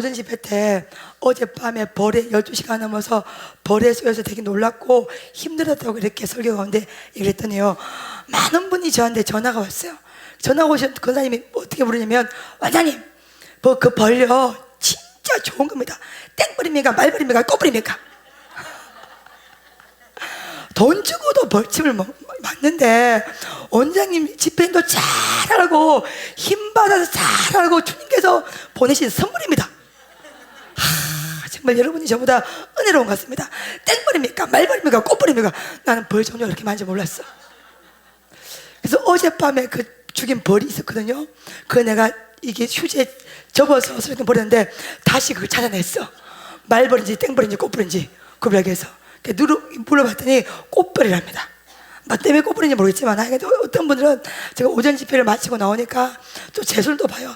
오전 집회 때 어젯밤에 벌에 12시가 넘어서 벌에 쏘여서 되게 놀랐고 힘들었다고 이렇게 설교 가운데 얘기를 했더니요, 많은 분이 저한테 전화가 왔어요. 전화가 오신 권사님이 어떻게 부르냐면, 원장님 그 벌요 진짜 좋은 겁니다. 땡벌입니까 말벌입니까 꽃벌입니까? 돈 주고도 벌침을 맞는데 원장님 집회도 잘하라고 힘받아서 잘하라고 주님께서 보내신 선물입니다. 정말 여러분이 저보다 은혜로운 것 같습니다. 땡벌입니까 말벌입니까 꽃벌입니까? 나는 벌 종류가 그렇게 많은지 몰랐어. 그래서 어젯밤에 그 죽인 벌이 있었거든요. 그 내가 이게 휴지에 접어서 쓰레기 버렸는데 다시 그걸 찾아냈어. 말벌인지 땡벌인지 꽃벌인지 구별해서 물어봤더니 꽃벌이랍니다. 나 때문에 꽃벌인지 모르겠지만 어떤 분들은 제가 오전 집회를 마치고 나오니까 또 제 손도 봐요.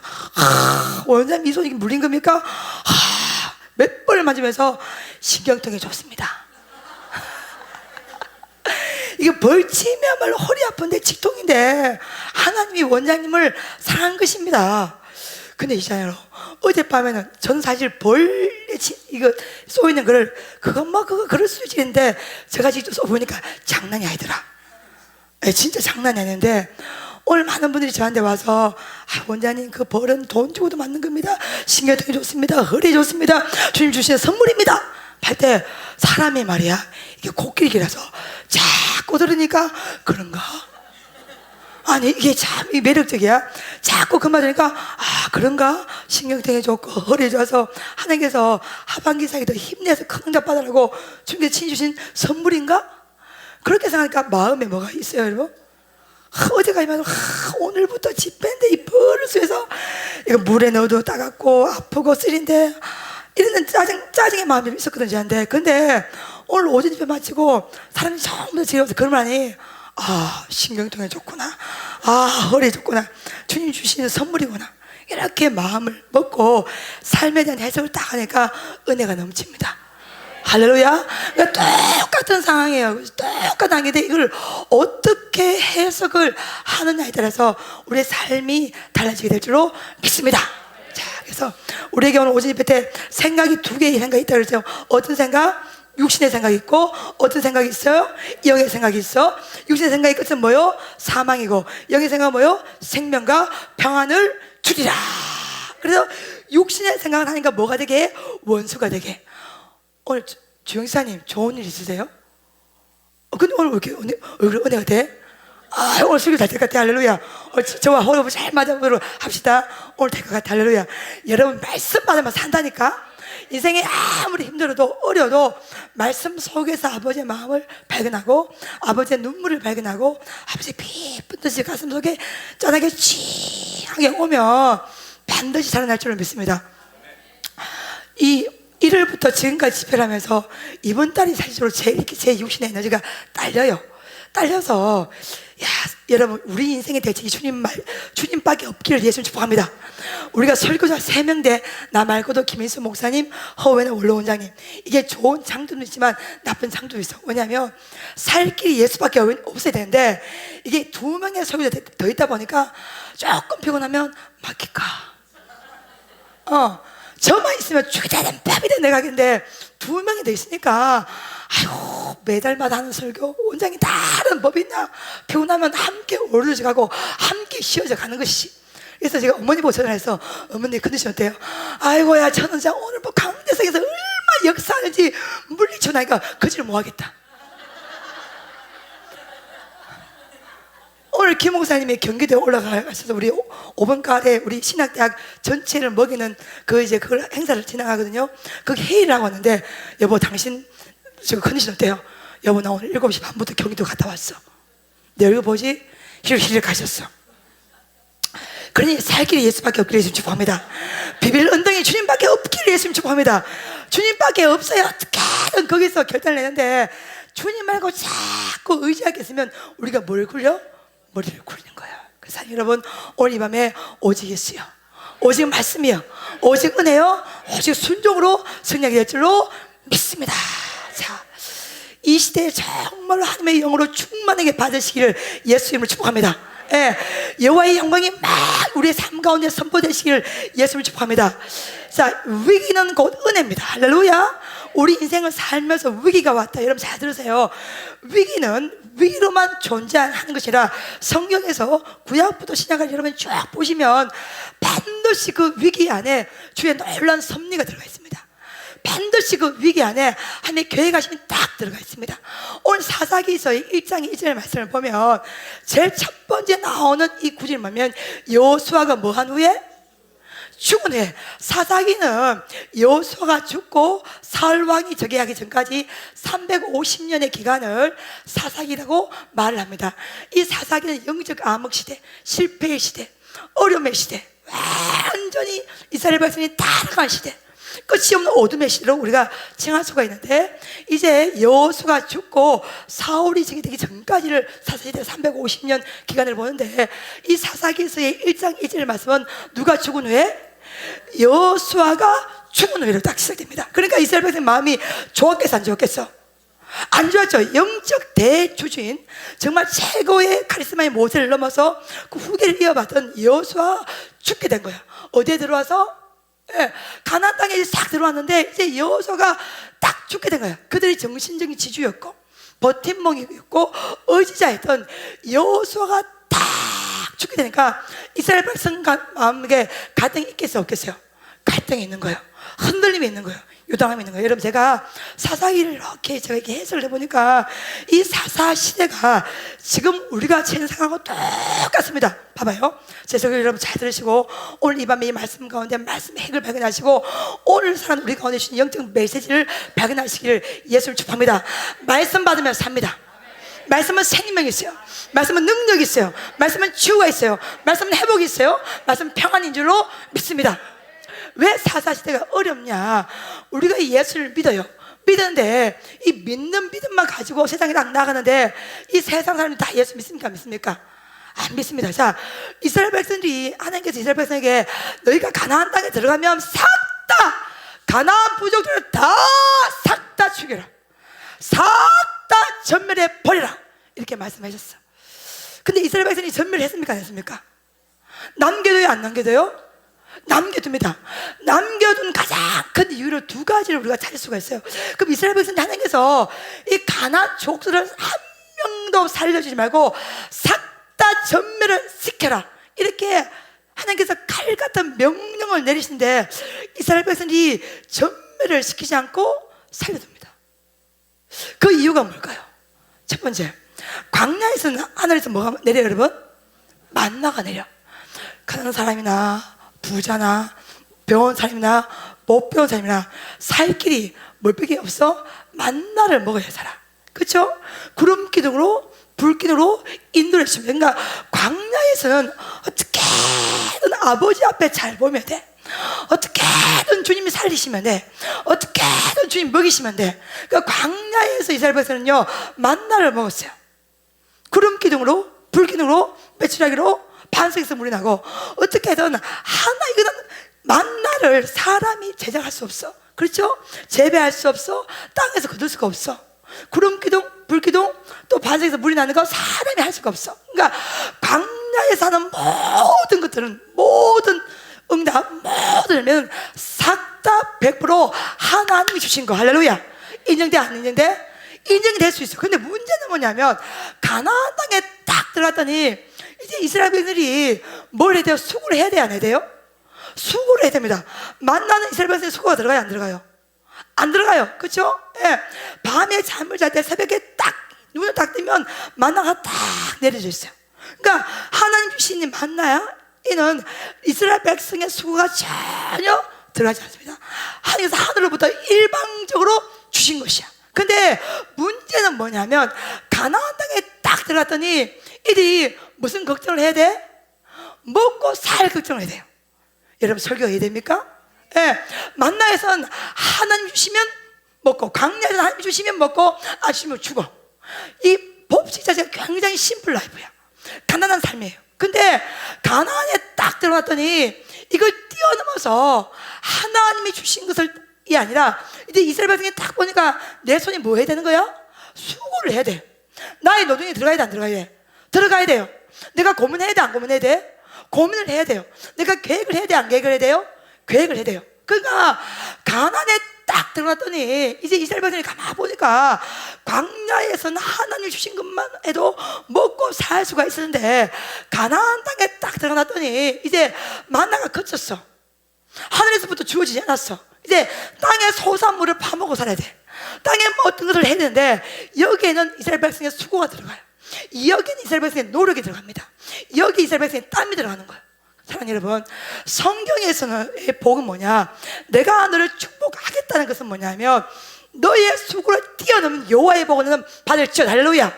원장님 이 손이 물린 겁니까? 몇 번을 맞으면서 신경통이 좋습니다. 이게 벌침이야말로 허리 아픈데 직통인데 하나님이 원장님을 사랑한 것입니다. 근데 이잖아요, 어젯밤에는 저는 사실 벌에 이거 쏘이는 거를 그거 그럴 수 있는데 제가 직접 쏘보니까 장난이 아니더라. 진짜 장난이 아닌데 오늘 많은 분들이 저한테 와서 원장님 그 벌은 돈 주고도 맞는 겁니다. 신경통이 좋습니다. 허리 좋습니다. 주님 주시는 선물입니다. 할 때 사람이 말이야 이게 코끼리라서 자꾸 들으니까 그런가? 아니 이게 참 매력적이야. 자꾸 그 말 들으니까 그런가? 신경통이 좋고 허리 좋아서 하나님께서 하반기 사이에 더 힘내서 큰 응답 받으라고 주님께서 친주신 선물인가? 그렇게 생각하니까 마음에 뭐가 있어요 여러분? 어제까지만 오늘부터 집회인데 이 벌을 쏘여서 이거 물에 넣어도 따갑고 아프고 쓰린데 이런 짜증의 마음이 있었거든요 저한테. 근데 오늘 오전 집회 마치고 사람이 전부 다 지겨워서 그런 말하니 신경통이 좋구나, 허리 좋구나, 주님 주시는 선물이구나, 이렇게 마음을 먹고 삶에 대한 해석을 딱 하니까 은혜가 넘칩니다. 할렐루야. 그러니까 똑같은 상황이에요. 똑같은 상황인데 이걸 어떻게 해석을 하느냐에 따라서 우리의 삶이 달라지게 될 줄로 믿습니다. 자, 그래서 우리에게 오늘 오전 집회 때 생각이 두 개의 생각이 있다고 그랬죠. 어떤 생각? 육신의 생각이 있고, 어떤 생각이 있어요? 영의 생각이 있어. 육신의 생각의 끝은 뭐요? 사망이고, 영의 생각은 뭐요? 생명과 평안을 주리라. 그래서 육신의 생각을 하니까 뭐가 되게? 원수가 되게. 오늘 주영사님 좋은 일 있으세요? 근데 오늘 왜 이렇게 은혜가 돼? 오늘 설교 잘 될 것 같아. 할렐루야. 저와 호흡을 잘 맞아보도록 합시다. 오늘 될 것 같아. 할렐루야. 여러분 말씀 받으면 산다니까. 인생이 아무리 힘들어도 어려도 말씀 속에서 아버지의 마음을 발견하고 아버지의 눈물을 발견하고 아버지의 깊은 뜻이 가슴 속에 짠하게 찡하게 오면 반드시 살아날 줄을 믿습니다. 이 1월부터 지금까지 집회를 하면서 이번 달이 사실로 제 육신의 에너지가 딸려서 여러분 우리 인생의 대책이 주님밖에 없기를 예수님 축복합니다. 우리가 설교자 3명 대 나 말고도 김인수 목사님, 허웬의 원로 원장님, 이게 좋은 장점도 있지만 나쁜 장점도 있어. 왜냐하면 살 길이 예수밖에 없어야 되는데 이게 2명의 설교자 더 있다 보니까 조금 피곤하면 막힐까, 저만 있으면 죽이자는 밥이든 내각인데 2명이 더 있으니까 매달마다 하는 설교 원장이 다른 법이 있나? 피곤하면 함께 오르져 가고 함께 쉬어져 가는 것이. 그래서 제가 어머니 보고 전화해서 어머니 컨디션 어때요? 아이고야 저는 진짜 오늘 뭐 강대상에서 얼마나 역사하는지 물리쳐 나니까 거짓을 못하겠다. 오늘 김 목사님이 경기도에 올라가셔서 우리 5번가에 우리 신학대학 전체를 먹이는 그걸 행사를 진행하거든요. 그 회의를 하고 왔는데 여보 당신 지금 컨디션 어때요? 여보 나 오늘 7시 반부터 경기도 갔다 왔어. 내 얼굴 보지? 힐 가셨어. 그러니 살 길이 예수밖에 없기를 예수님 축복합니다. 비빌 언덕이 주님밖에 없기를 예수님 축복합니다. 주님밖에 없어요. 어떻게든 거기서 결단을 내는데 주님 말고 자꾸 의지하겠으면 우리가 뭘 굴려? 머리를 굴리는 거예요. 그래서 여러분 오늘 이 밤에 오직 예수요, 오직 말씀이요, 오직 은혜요, 오직 순종으로 승리하게 될 줄로 믿습니다. 자, 이 시대에 정말로 하나님의 영으로 충만하게 받으시기를 예수님을 축복합니다. 예, 여호와의 영광이 막 우리의 삶 가운데 선포되시기를 예수를 축복합니다. 자, 위기는 곧 은혜입니다. 할렐루야. 우리 인생을 살면서 위기가 왔다. 여러분 잘 들으세요. 위기는 위로만 존재하는 것이라 성경에서 구약부터 신약을 여러분 쭉 보시면 반드시 그 위기 안에 주의 놀라운 섭리가 들어가 있습니다. 반드시 그 위기 안에 하나님의 계획하심이 딱 들어가 있습니다. 오늘 사사기서의 1장 1절 말씀을 보면 제일 첫 번째 나오는 이 구절을 보면 여호수아가 뭐 한 후에? 죽은 후에. 사사기는 여호수아가 죽고 사울 왕이 즉위하기 전까지 350년의 기간을 사사기라고 말을 합니다. 이 사사기는 영적 암흑 시대, 실패의 시대, 어려움의 시대, 완전히 이스라엘 백성이 타락한 시대, 끝이 없는 어둠의 시대로 우리가 칭할 수가 있는데, 이제 여호수아가 죽고 사울이 즉위되기 전까지를 사사기대 350년 기간을 보는데, 이 사사기에서의 1장 2절 말씀은 누가 죽은 후에? 여호수아가 죽은 후에로 딱 시작됩니다. 그러니까 이스라엘 백성 마음이 좋았겠어 안 좋았겠어? 안 좋았죠. 영적 대주주인, 정말 최고의 카리스마의 모세를 넘어서 그 후계를 이어받던 여호수아가 죽게 된 거야. 어디에 들어와서? 가나안 땅에 싹 들어왔는데 이제 여호수아가 딱 죽게 된 거야. 그들이 정신적인 지주였고 버팀목이었고 의지자였던 여호수아가 딱 죽게 되니까 이스라엘 백성 마음에 갈등이 있겠어요 없겠어요? 갈등이 있는 거예요. 흔들림이 있는 거예요. 유당함이 있는 거예요. 여러분, 제가 사사기를 이렇게 제가 이렇게 해석을 해보니까 이 사사 시대가 지금 우리가 지금 상황하고 똑같습니다. 봐봐요. 제 소리 여러분 잘 들으시고 오늘 이 밤에 이 말씀 가운데 말씀의 핵을 발견하시고 오늘 사는 우리 가운데 주신 영적 메시지를 발견하시기를 예수를 축복합니다. 말씀 받으면 삽니다. 말씀은 생명이 있어요. 말씀은 능력이 있어요. 말씀은 치유가 있어요. 말씀은 회복이 있어요. 말씀은 평안인 줄로 믿습니다. 왜 사사시대가 어렵냐? 우리가 예수를 믿어요. 믿는데 이 믿는 믿음만 가지고 세상에 딱 나가는데 이 세상 사람들이 다 예수 믿습니까? 믿습니까? 안 믿습니다. 자, 이스라엘 백성들이 하나님께서 이스라엘 백성에게 너희가 가나안 땅에 들어가면 싹 다 가나안 부족들을 다 싹 다 죽여라, 싹 다 전멸해 버리라, 이렇게 말씀하셨어. 근데 이스라엘 백성이 전멸했습니까? 안 했습니까? 남겨둬요? 안 남겨둬요? 남겨둡니다. 남겨둔 가장 큰 이유를 두 가지를 우리가 찾을 수가 있어요. 그럼 이스라엘 백성들 하나님께서 이 가나안 족속을 한 명도 살려주지 말고 싹 다 전멸을 시켜라, 이렇게 하나님께서 칼 같은 명령을 내리시는데 이스라엘 백성들이 전멸을 시키지 않고 살려둡니다. 그 이유가 뭘까요? 첫 번째, 광야에서는 하늘에서 뭐가 내려요 여러분? 만나가 내려. 가난한 사람이나 부자나 병원 사람이나 못 배운 사람이나 살 길이 멀밖에 없어 만나를 먹어야 살아. 그렇죠? 구름 기둥으로 불 기둥으로 인도를 주면, 그러니까 광야에서는 어떻게든 아버지 앞에 잘 보면 돼. 어떻게든 주님이 살리시면 돼. 어떻게든 주님 먹이시면 돼. 그러니까 광야에서 이스라엘 백성은요 만나를 먹었어요. 구름 기둥으로 불 기둥으로 메추라기로 반석에서 물이 나고, 어떻게든 하나 이거는 만나를 사람이 제작할 수 없어. 그렇죠? 재배할 수 없어. 땅에서 거둘 수가 없어. 구름 기둥, 불 기둥, 또 반석에서 물이 나는 거 사람이 할 수가 없어. 그러니까 광야에 사는 모든 것들은, 모든 응답, 모든 면 싹 다 100% 하나님이 주신 거. 할렐루야. 인정돼 안 인정돼? 인정이 될 수 있어. 근데 문제는 뭐냐면 가나안 땅에 딱 들어갔더니 이제 이스라엘 백성들이 뭘 해야 돼요? 수고를 해야 돼요? 안 해야 돼요? 수고를 해야 됩니다. 만나는 이스라엘 백성의 수고가 들어가요? 안 들어가요? 안 들어가요. 그렇죠? 예. 밤에 잠을 잘 때 새벽에 딱 눈을 딱 뜨면 만나가 딱 내려져 있어요. 그러니까 하나님 주신 이 만나야 이는 이스라엘 백성의 수고가 전혀 들어가지 않습니다. 하나님께서 하늘로부터 일방적으로 주신 것이야. 근데 문제는 뭐냐면 가나안 땅에 딱 들어갔더니 이들이 무슨 걱정을 해야 돼? 먹고 살 걱정을 해야 돼요. 여러분 설교가 이해됩니까? 예. 만나에선 하나님 주시면 먹고, 광야에서 하나님 주시면 먹고, 안 주시면 죽어. 이 법칙 자체가 굉장히 심플 라이프야. 가난한 삶이에요. 근데 가나안에 딱 들어왔더니 이걸 뛰어넘어서 하나님이 주신 것이 아니라 이제 이스라엘 백성이 딱 보니까 내 손이 뭐 해야 되는 거야? 수고를 해야 돼. 나의 노동이 들어가야 돼 안 들어가야 돼? 들어가야 돼요. 내가 고민해야 돼, 안 고민해야 돼? 고민을 해야 돼요. 내가 계획을 해야 돼, 안 계획을 해야 돼요? 계획을 해야 돼요. 그러니까 가나안에 딱 들어갔더니 이제 이스라엘 백성이 가만 보니까 광야에서는 하나님 주신 것만 해도 먹고 살 수가 있었는데 가나안 땅에 딱 들어갔더니 이제 만나가 그쳤어. 하늘에서부터 주어지지 않았어. 이제 땅의 소산물을 파먹고 살아야 돼. 땅에 어떤 것을 해야 되는데 여기에는 이스라엘 백성의 수고가 들어가요. 여기는 이스라엘 백성의 노력이 들어갑니다. 여기 이스라엘 백성의 땀이 들어가는 거예요. 사랑하는 여러분, 성경에서는 복은 뭐냐? 내가 너를 축복하겠다는 것은 뭐냐면 너의 수고를 뛰어넘는 여호와의 복을 너는 받을지어다. 할렐루야.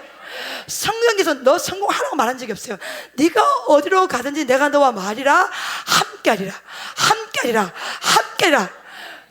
성경에서 너 성공하라고 말한 적이 없어요. 네가 어디로 가든지 내가 너와 말이라 함께하리라, 함께하리라, 함께하리라.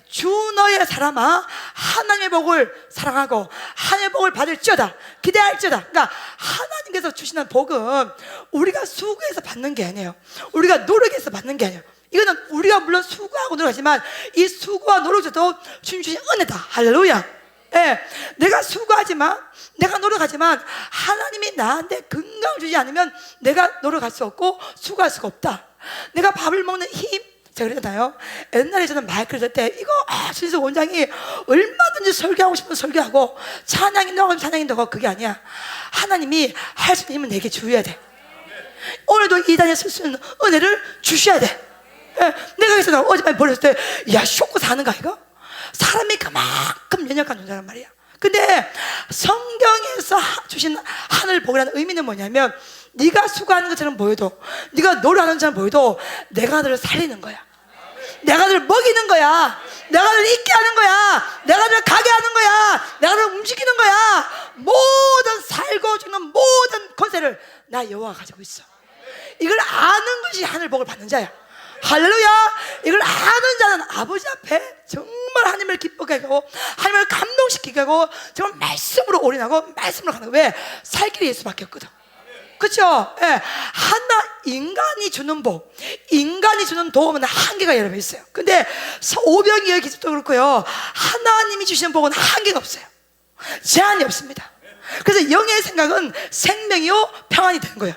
주 너의 사람아, 하나님의 복을 사랑하고 하나님의 복을 받을지어다, 기대할지어다. 그러니까 하나님께서 주시는 복은 우리가 수고해서 받는 게 아니에요. 우리가 노력해서 받는 게 아니에요. 이거는 우리가 물론 수고하고 노력하지만 이 수고와 노력도 주님 주신 은혜다. 할렐루야. 예, 내가 수고하지만, 내가 노력하지만 하나님이 나한테 건강을 주지 않으면 내가 노력할 수 없고 수고할 수가 없다. 내가 밥을 먹는 힘, 제가 그랬잖아요. 옛날에 저는 마이크를 들 때 이거 신수 원장이 얼마든지 설교하고 싶으면 설교하고 찬양이 넣고 찬양이 넣고 그게 아니야. 하나님이 할 수 있는 힘은 내게 주어야 돼. 오늘도 이 단에 쓸 수 있는 은혜를 주셔야 돼. 예, 내가 그래서 어젯밤에 버렸을 때 야 쇼크 사는가 이거? 사람이 그만큼 연약한 존재란 말이야. 근데 성경에서 주신 하늘 복이라는 의미는 뭐냐면 네가 수고하는 것처럼 보여도, 네가 노력하는 것처럼 보여도 내가 너를 살리는 거야. 내가 너를 먹이는 거야. 내가 너를 있게 하는 거야. 내가 너를 가게 하는 거야. 내가 너를 움직이는 거야. 모든 살고 죽는 모든 권세를 나 여호와가 가지고 있어. 이걸 아는 것이 하늘 복을 받는 자야. 할렐루야. 이걸 아는 자는 아버지 앞에 정말 하나님을 기쁘게 하고 하나님을 감동시키게 하고 정말 말씀으로 올인하고 말씀으로 가는 거야. 왜? 살 길이 예수밖에 없거든. 그렇죠? 예. 하나 인간이 주는 복, 인간이 주는 도움은 한계가 여러 배 있어요. 근데 오병이어 기술도 그렇고요, 하나님이 주시는 복은 한계가 없어요. 제한이 없습니다. 그래서 영의 생각은 생명이요 평안이 되는 거예요.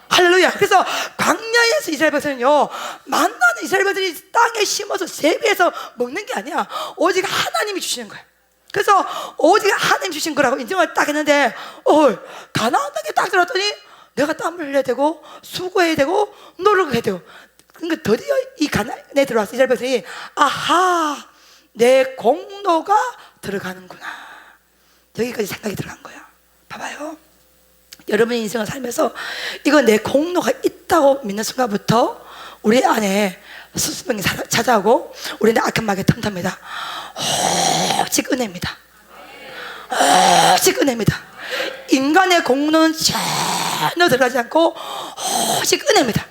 할렐루야. 그래서 광야에서 이스라엘 백성은요, 만나는 이스라엘 백성이 땅에 심어서 재배해서 먹는 게 아니야. 오직 하나님이 주시는 거예요. 그래서 오직 하나님 주신 거라고 인정을 딱 했는데 가나안 땅에 딱 들어왔더니 내가 땀을 흘려야 되고 수고해야 되고 노력을 해야 되고, 그러니까 드디어 이 가나안에 들어와서 이스라엘 백성이 아하, 내 공로가 들어가는구나, 여기까지 생각이 들어간 거야. 봐봐요. 여러분의 인생을 살면서 이거 내 공로가 있다고 믿는 순간부터 우리 안에 수수병이 찾아오고 우리는 악한 마귀에 틈탑니다. 오직 은혜입니다. 오직 은혜입니다. 인간의 공로는 전혀 들어가지 않고 오직 은혜입니다.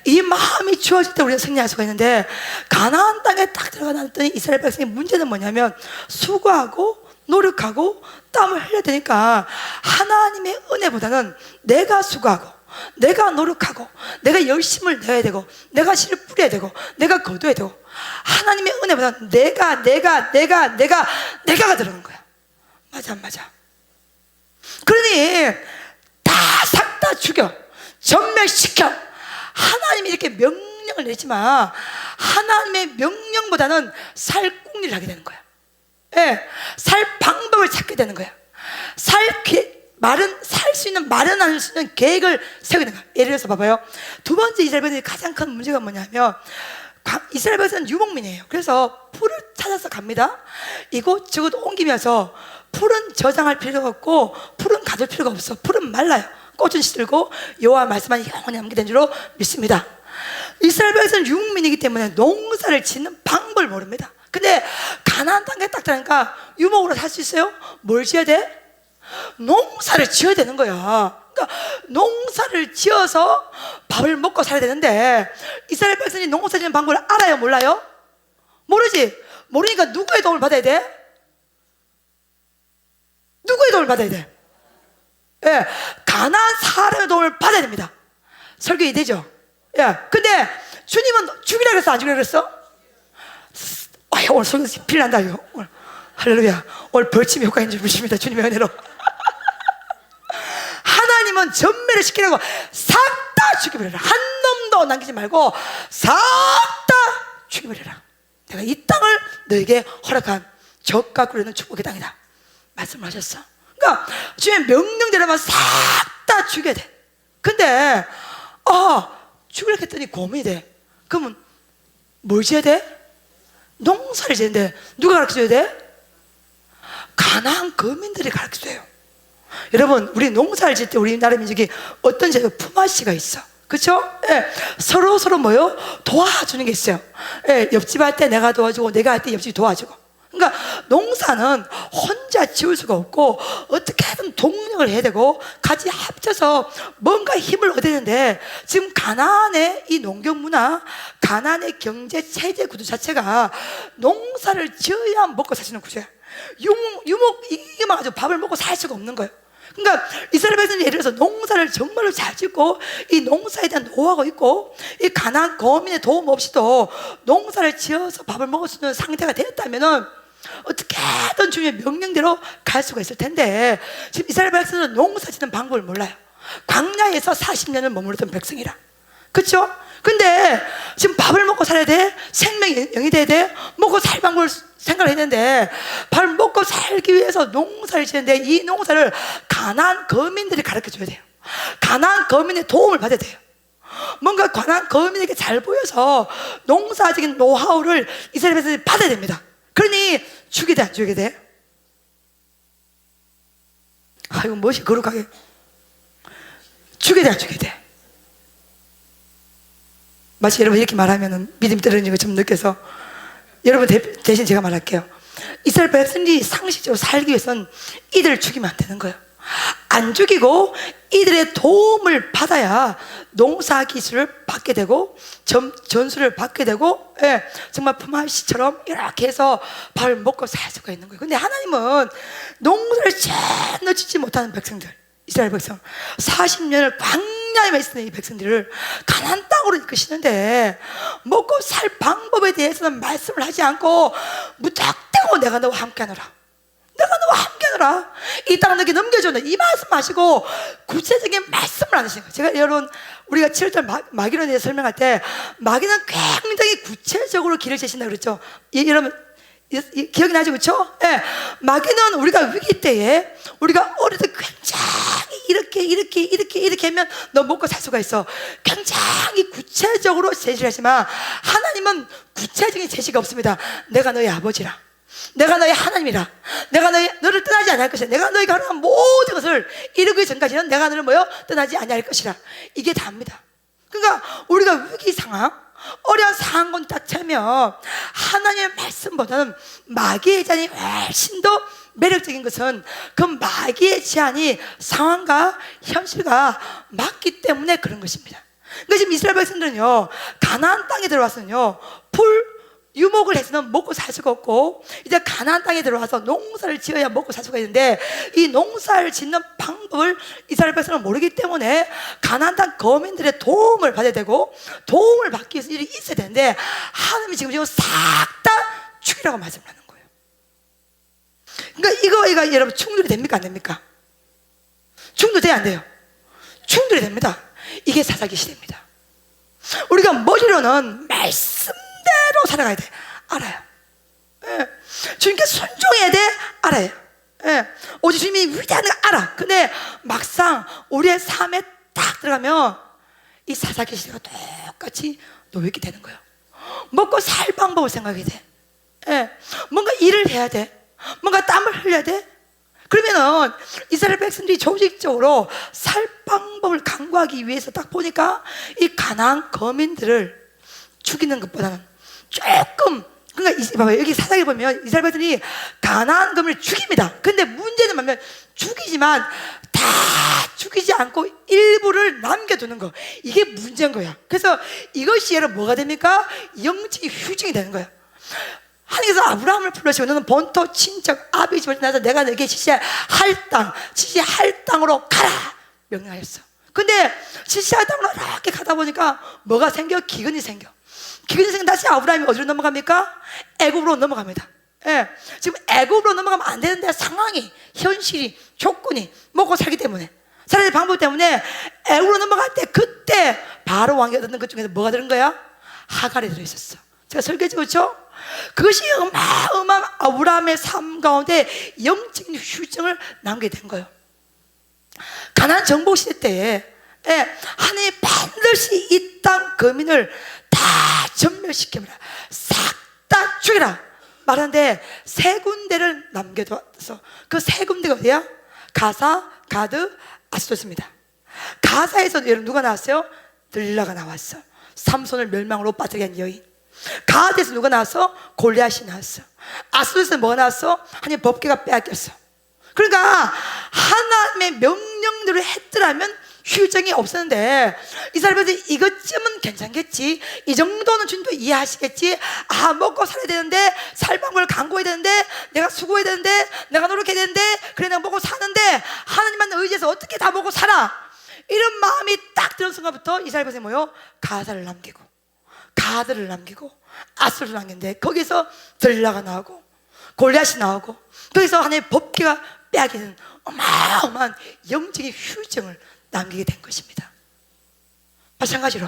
이 마음이 주어질 때 우리는 승리할 수가 있는데, 가나안 땅에 딱 들어가놨더니 이스라엘 백성의 문제는 뭐냐면 수고하고 노력하고 땀을 흘려야 되니까 하나님의 은혜보다는 내가 수고하고 내가 노력하고 내가 열심을 내야 되고 내가 씨를 뿌려야 되고 내가 거둬야 되고, 하나님의 은혜보다는 내가 들어간 거야. 맞아 안 맞아? 그러니 싹 다 죽여, 전멸시켜. 하나님이 이렇게 명령을 내지만 하나님의 명령보다는 살 궁리를 하게 되는 거야. 예, 살 방법을 찾게 되는 거야. 살 수 있는, 마련할 수 있는 계획을 세우게 되는 거야. 예를 들어서 봐봐요. 두 번째 이스라엘 백성의 가장 큰 문제가 뭐냐면, 이스라엘 백성은 유목민이에요. 그래서 풀을 찾아서 갑니다. 이곳저곳 옮기면서 풀은 저장할 필요가 없고 풀은 가질 필요가 없어. 풀은 말라요. 꽃은 시들고 여호와 말씀만 영원히 남게 된 줄로 믿습니다. 이스라엘 백성은 유목민이기 때문에 농사를 짓는 방법을 모릅니다. 근데 가나안 땅에 딱 들어가니까 유목으로 살 수 있어요? 뭘 지어야 돼? 농사를 지어야 되는 거야. 그러니까 농사를 지어서 밥을 먹고 살아야 되는데, 이스라엘 백성이 농사 짓는 방법을 알아요? 몰라요? 모르지. 모르니까 누구의 도움을 받아야 돼? 누구의 도움을 받아야 돼? 예, 가나안 사람의 도움을 받아야 됩니다. 설교 이해되죠? 예, 근데 주님은 죽이라 그랬어, 안 죽이라 그랬어? 오늘 설교 필요한다 이거. 할렐루야. 오늘 벌침 효과인 줄 믿습니다. 주님의 은혜로. 하나님은 하나님은 전멸을 시키라고 싹 다 죽여버려라. 한 놈도 남기지 말고 싹 다 죽여버려라. 내가 이 땅을 너에게 허락한 적과 꿀리는 축복의 땅이다 말씀하셨어. 그러니까 주의 명령대로만 싹 다 죽여야 돼. 근데 죽으려 했더니 고민이 돼. 그러면 뭘 지어야 돼? 농사를 지는데 누가 가르쳐줘야 돼? 가나안 거민들이 가르쳐줘요. 여러분, 우리 농사를 지을 때 우리 나라 민족이 어떤 제도 품앗이가 있어. 그렇죠? 예, 서로 뭐요? 도와주는 게 있어요. 예, 옆집 할 때 내가 도와주고 내가 할 때 옆집이 도와주고. 그러니까 농사는 혼자 지을 수가 없고 어떻게든 동력을 해야 되고 같이 합쳐서 뭔가 힘을 얻어야 되는데, 지금 가나안의 이 농경 문화, 가나안의 경제 체제 구조 자체가 농사를 지어야 먹고 사시는 구조야. 유목 이게만 가지고 밥을 먹고 살 수가 없는 거예요. 그러니까 이스라엘 백성들이 예를 들어서 농사를 정말로 잘 짓고 이 농사에 대한 노하우가 있고 이 가나안 거민의 도움 없이도 농사를 지어서 밥을 먹을 수 있는 상태가 되었다면은 어떻게든 주님의 명령대로 갈 수가 있을 텐데, 지금 이스라엘 백성들은 농사 짓는 방법을 몰라요. 광야에서 40년을 머무르던 백성이라. 그렇죠? 근데 지금 밥을 먹고 살아야 돼. 생명이 영이 돼야 돼. 먹고 살 방법을 생각을 했는데, 밥 먹고 살기 위해서 농사를 지는데 이 농사를 가나안 거민들이 가르쳐줘야 돼요. 가나안 거민의 도움을 받아야 돼요. 뭔가 가나안 거민에게 잘 보여서 농사적인 노하우를 이스라엘 백성들이 받아야 됩니다. 그러니 죽게 돼, 안 죽게 돼? 이거 무엇이 거룩하게 죽게 돼, 안 죽게 돼? 마치 여러분 이렇게 말하면 믿음이 떨어지는 것처럼 느껴서 여러분 대신 제가 말할게요. 이스라엘 백성들이 상식적으로 살기 위해서는 이들을 죽이면 안 되는 거예요. 안 죽이고 이들의 도움을 받아야 농사 기술을 받게 되고 전술을 받게 되고, 예, 정말 품앗이처럼 이렇게 해서 밥을 먹고 살 수가 있는 거예요. 근데 하나님은 농사를 전혀 짓지 못하는 백성들, 이스라엘 백성 40년을 광야에만 있었던 이 백성들을 가나안 땅으로 이끄시는데 먹고 살 방법에 대해서는 말씀을 하지 않고 무턱대고 내가 너와 함께하노라, 내가 너와 함께하노라, 이 땅을 너에게 넘겨주는 이 말씀하시고 구체적인 말씀을 안 하시는 거예요. 제가 여러분 우리가 7월 마귀론에 대해서 설명할 때 마귀는 굉장히 구체적으로 길을 제신다 그랬죠. 여러분 기억이 나죠? 그렇죠? 예. 마귀는 우리가 위기 때에 우리가 어릴 때 굉장히 이렇게 하면 너 먹고 살 수가 있어, 굉장히 구체적으로 제시를 하지만 하나님은 구체적인 제시가 없습니다. 내가 너의 아버지라, 내가 너의 하나님이라, 내가 너를 떠나지 않을 것이라, 내가 너희가 하는 모든 것을 이루기 전까지는 내가 너를 떠나지 않을 것이라. 이게 다입니다. 그러니까 우리가 위기 상황, 어려운 상황 딱 차면 하나님의 말씀보다는 마귀의 제안이 훨씬 더 매력적인 것은 그 마귀의 제안이 상황과 현실과 맞기 때문에 그런 것입니다. 그러니까 지금 이스라엘 백성들은요, 가나안 땅에 들어와서는요, 유목을 해서는 먹고 살 수가 없고 이제 가나안 땅에 들어와서 농사를 지어야 먹고 살 수가 있는데, 이 농사를 짓는 방법을 이스라엘 백성은 모르기 때문에 가나안 땅 거민들의 도움을 받아야 되고 도움을 받기 위해서 일이 있어야 되는데, 하나님이 지금 싹 다 죽이라고 말씀을 하는 거예요. 그러니까 이거 여러분 충돌이 됩니까, 안 됩니까? 충돌돼야 안 돼요? 충돌이 됩니다. 이게 사사기 시대입니다. 우리가 머리로는 말씀대로 살아가야 돼, 알아요. 예. 주님께 순종해야 돼, 알아요. 예. 오직 주님이 위대한 걸 알아. 근데 막상 우리의 삶에 딱 들어가면 이 사사기 시대가 똑같이 노획이 되는 거예요. 먹고 살 방법을 생각해야 돼. 예. 뭔가 일을 해야 돼. 뭔가 땀을 흘려야 돼. 그러면은 이스라엘 백성들이 조직적으로 살 방법을 강구하기 위해서 딱 보니까 이 가나안 거민들을 죽이는 것보다는 조금, 그러니까 봐봐요, 여기 사사기 보면 이스라엘 백성들이 가나안 거민을 죽입니다. 근데 문제는 뭐냐면 죽이지만 다 죽이지 않고 일부를 남겨두는 거, 이게 문제인 거야. 그래서 이것이 여러분 뭐가 됩니까? 영적인 휴증이 되는 거야. 하나님께서 아브라함을 불러시고 너는 본토 친척 아비 집을 떠나서 내가 너에게 지시할 땅으로 가라 명령하였어. 근데 지시할 땅으로 이렇게 가다 보니까 뭐가 생겨? 기근이 생겨. 다시 아브라함이 어디로 넘어갑니까? 애굽으로 넘어갑니다. 예. 지금 애굽으로 넘어가면 안 되는데 상황이, 현실이, 조건이 먹고 살기 때문에 살아야 될 방법 때문에 애굽으로 넘어갈 때 그때 바로 왕이 얻는 것 중에서 뭐가 들은 거야? 하갈이 들어있었어. 제가 설계지 그렇죠? 그것이 어마어마한 아브라함의 삶 가운데 영적인 휴증을 남기게 된 거예요. 가나안 정복 시대 때에 하나님이 반드시 이 땅 거민을 다 전멸시켜라, 싹 다 죽여라 말하는데 세 군데를 남겨둬서 그 세 군데가 어디야? 가사, 가드, 아스돗입니다. 가사에서 여러분 누가 나왔어요? 들라가 나왔어. 삼손을 멸망으로 빠뜨리게 한 여인. 가드에서 누가 나왔어? 골리앗이 나왔어. 아스돗에서 뭐가 나왔어? 하나님 법궤가 빼앗겼어. 그러니까 하나님의 명령대로 했더라면 휴정이 없었는데 이스라엘들이 이것쯤은 괜찮겠지, 이 정도는 주님도 이해하시겠지, 먹고 살아야 되는데, 살 방법을 강구해야 되는데, 내가 수고해야 되는데, 내가 노력해야 되는데, 그래 내가 먹고 사는데 하나님만 의지해서 어떻게 다 먹고 살아, 이런 마음이 딱 드는 순간부터 이스라엘들이 뭐요? 가사를 남기고 가드를 남기고 아스를 남겼는데 거기서 들라가 나오고 골리앗이 나오고 거기서 하나님의 법궤가 빼앗기는 어마어마한 영적인 휴정을 남기게 된 것입니다. 마찬가지로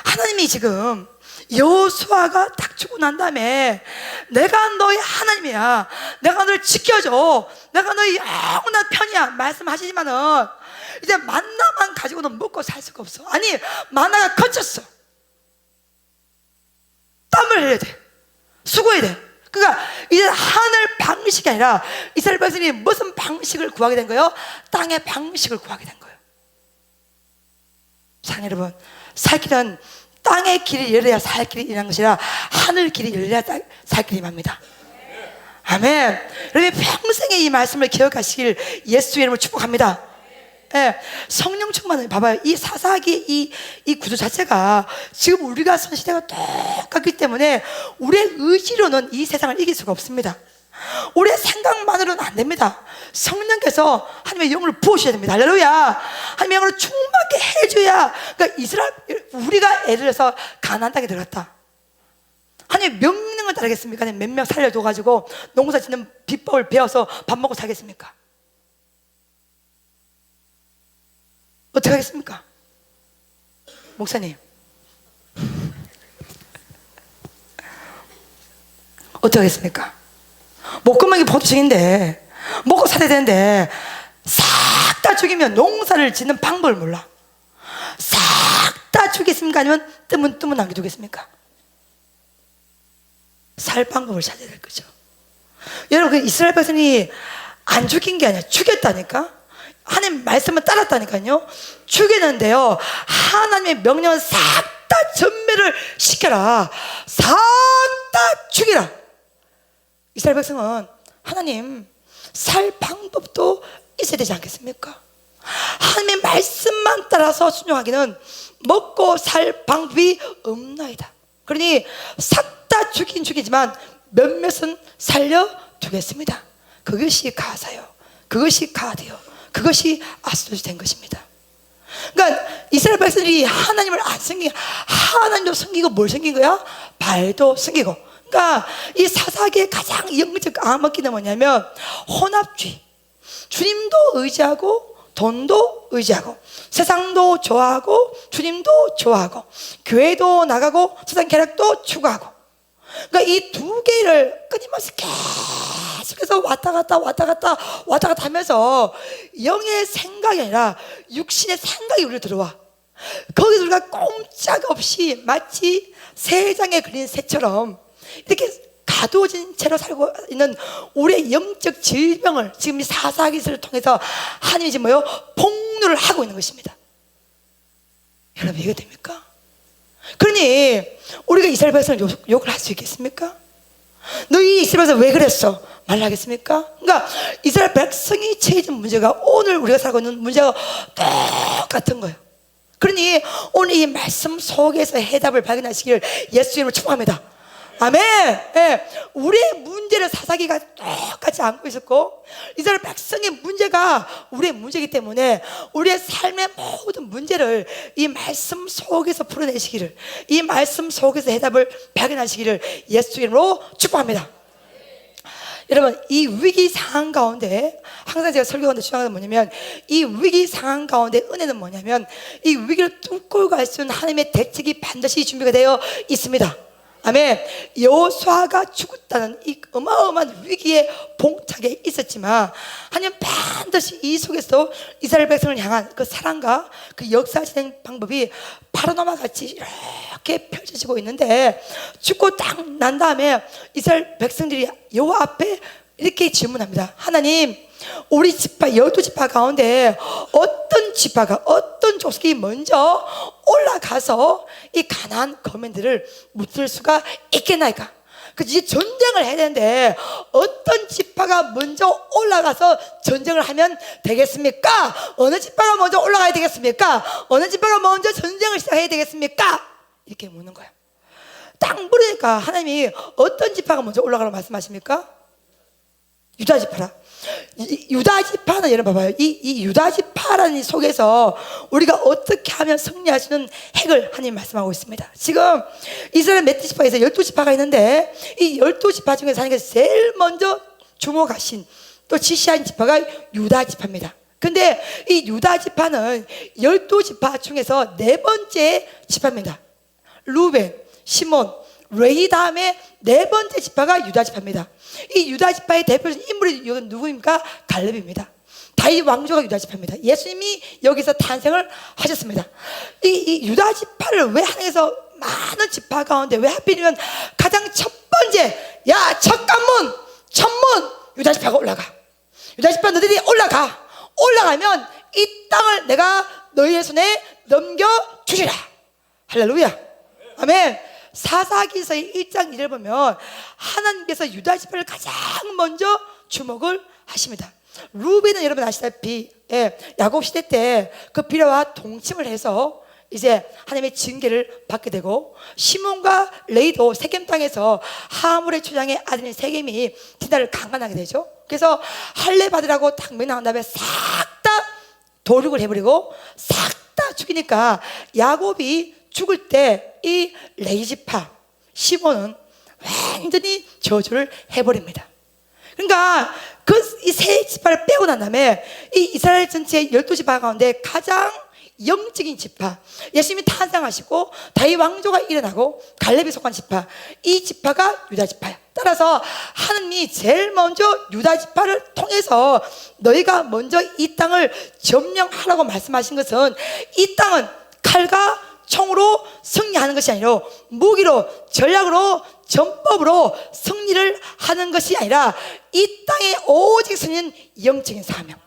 하나님이 지금 여호수아가 딱 죽고 난 다음에 내가 너의 하나님이야, 내가 너를 지켜줘, 내가 너의 영원한 편이야 말씀하시지만은 이제 만나만 가지고는 먹고 살 수가 없어. 아니 만나가 거쳤어. 땀을 흘려야 돼, 수고해야 돼. 그러니까 이제 하늘 방식이 아니라 이스라엘 백성이 무슨 방식을 구하게 된 거예요? 땅의 방식을 구하게 된 거예요. 사랑하는 여러분, 살 길은 땅의 길이 열려야 살 길이 임한 것이라 하늘 길이 열려야 살 길이 임합니다. 아멘. 여러분 평생에 이 말씀을 기억하시길 예수 이름으로 축복합니다. 성령 충만을 봐봐요. 이 사사기 이 구조 자체가 지금 우리가 선 시대가 똑같기 때문에 우리의 의지로는 이 세상을 이길 수가 없습니다. 우리의 생각만으로는 안 됩니다. 성령께서 하나님의 영을 부으셔야 됩니다. 할렐루야. 하나님의 영을 충만하게 해줘야. 그러니까 우리가 예를 들어서 가나안 땅에 들어갔다. 하나님의 명령을 따르겠습니까? 몇 명 살려둬가지고 농사 짓는 비법을 배워서 밥 먹고 살겠습니까? 어떻게 하겠습니까? 목사님 어떻게 하겠습니까? 목금하기 보통식인데 먹고 살아야 되는데 싹 다 죽이면 농사를 짓는 방법을 몰라. 싹 다 죽이겠습니까? 아니면 뜸은 남겨두겠습니까? 살 방법을 찾아야 될 거죠. 여러분 그 이스라엘 백성이 안 죽인 게 아니라 죽였다니까. 하나님 말씀을 따랐다니까요. 죽이는데요, 하나님의 명령은 싹 다 전멸을 시켜라, 싹 다 죽이라. 이스라엘 백성은 하나님 살 방법도 있어야 되지 않겠습니까? 하나님의 말씀만 따라서 순종하기는 먹고 살 방법이 없나이다. 그러니 싹 다 죽이지만 몇몇은 살려두겠습니다. 그것이 가사요, 그것이 가드요, 그것이 아스돗이 된 것입니다. 그러니까 이스라엘 백성들이 하나님을 안 섬기고, 하나님도 섬기고 뭘 섬긴 거야? 발도 섬기고. 그러니까 이 사사기의 가장 영적 암흑기는 뭐냐면 혼합주의. 주님도 의지하고 돈도 의지하고 세상도 좋아하고 주님도 좋아하고 교회도 나가고 세상 쾌락도 추구하고. 그러니까 이 두 개를 끊임없이 계속해서 왔다 갔다 하면서 영의 생각이 아니라 육신의 생각이 우리로 들어와. 거기서 우리가 꼼짝없이 마치 세상에 걸린 새처럼 이렇게 가두어진 채로 살고 있는 우리의 영적 질병을 지금 이 사사기를 통해서 하나님이 지금 폭로를 하고 있는 것입니다. 여러분 이해가 됩니까? 그러니 우리가 이스라엘 백성을 욕을 할 수 있겠습니까? 너희 이스라엘 백성 왜 그랬어? 말하겠습니까? 그러니까 이스라엘 백성이 처해진 문제가 오늘 우리가 살고 있는 문제가 똑같은 거예요. 그러니 오늘 이 말씀 속에서 해답을 발견하시길 예수 이름으로 축복합니다. 아멘. 우리의 문제를 사사기가 똑같이 안고 있었고 이스라엘 백성의 문제가 우리의 문제이기 때문에 우리의 삶의 모든 문제를 이 말씀 속에서 풀어내시기를, 이 말씀 속에서 해답을 발견하시기를 예수 이름으로 축복합니다. 여러분, 이 위기 상황 가운데 항상 제가 설교 가운데 주장하는 건 뭐냐면, 이 위기 상황 가운데 은혜는 뭐냐면, 이 위기를 뚫고 갈 수 있는 하나님의 대책이 반드시 준비가 되어 있습니다. 아멘. 여호수아가 죽었다는 이 어마어마한 위기에 봉착해 있었지만 하나님 반드시 이 속에서 이스라엘 백성을 향한 그 사랑과 그 역사 진행 방법이 파노라마 같이 이렇게 펼쳐지고 있는데, 죽고 딱 난 다음에 이스라엘 백성들이 여호와 앞에 이렇게 질문합니다. 하나님, 우리 지파 12지파 가운데 어떤 지파가, 어떤 족속이 먼저 올라가서 이 가나안 거민들을 묻을 수가 있겠나이까? 그 이제 전쟁을 해야 되는데 어떤 지파가 먼저 올라가서 전쟁을 하면 되겠습니까? 어느 지파가 먼저 올라가야 되겠습니까? 어느 지파가 먼저 전쟁을 시작해야 되겠습니까? 이렇게 묻는 거예요. 딱 물으니까 하나님이 어떤 지파가 먼저 올라가라고 말씀하십니까? 유다 지파라. 유다 지파는 여러분 봐봐요. 이 유다 지파라는 속에서 우리가 어떻게 하면 승리할 수 있는 핵을 하나님 말씀하고 있습니다. 지금 이스라엘 몇 지파에서 12지파가 있는데 이 12지파 중에서 하나님께서 제일 먼저 주목하신 또 지시한 지파가 유다 지파입니다. 근데 이 유다 지파는 12지파 중에서 네 번째 지파입니다. 루벤, 시몬, 레위 다음에 네 번째 지파가 유다 지파입니다. 이 유다 지파의 대표적인 인물이 누구입니까? 갈렙입니다. 다윗 왕조가 유다 지파입니다. 예수님이 여기서 탄생을 하셨습니다. 이 유다 지파를 왜 하나님께서 많은 지파 가운데 왜 하필이면 가장 첫 번째, 야, 첫 관문, 첫문 유다 지파가 올라가. 유다 지파 너희들이 올라가면 이 땅을 내가 너희의 손에 넘겨주리라. 할렐루야. 아멘. 사사기서의 1장 1을 보면 하나님께서 유다 지파를 가장 먼저 주목을 하십니다. 루벤은 여러분 아시다시피 야곱 시대 때 그 비라와 동침을 해서 이제 하나님의 징계를 받게 되고, 시몬과 레이도 세겜 땅에서 하물의 초장의 아들인 세겜이 디나를 강간하게 되죠. 그래서 할례 받으라고 딱 명령한 다음에 싹 다 도륙을 해버리고 싹 다 죽이니까 야곱이 죽을 때 이 레위 지파 시몬은 완전히 저주를 해버립니다. 그러니까 그 이 세 지파를 빼고 난 다음에 이 이스라엘 전체의 12지파 가운데 가장 영적인 지파, 예수님이 탄생하시고 다윗 왕조가 일어나고 갈렙이 속한 지파, 이 지파가 유다 지파야. 따라서 하나님이 제일 먼저 유다 지파를 통해서 너희가 먼저 이 땅을 점령하라고 말씀하신 것은 이 땅은 칼과 총으로 승리하는 것이 아니라 무기로, 전략으로, 전법으로 승리를 하는 것이 아니라 이 땅의 오직 승리는 영적인 사명.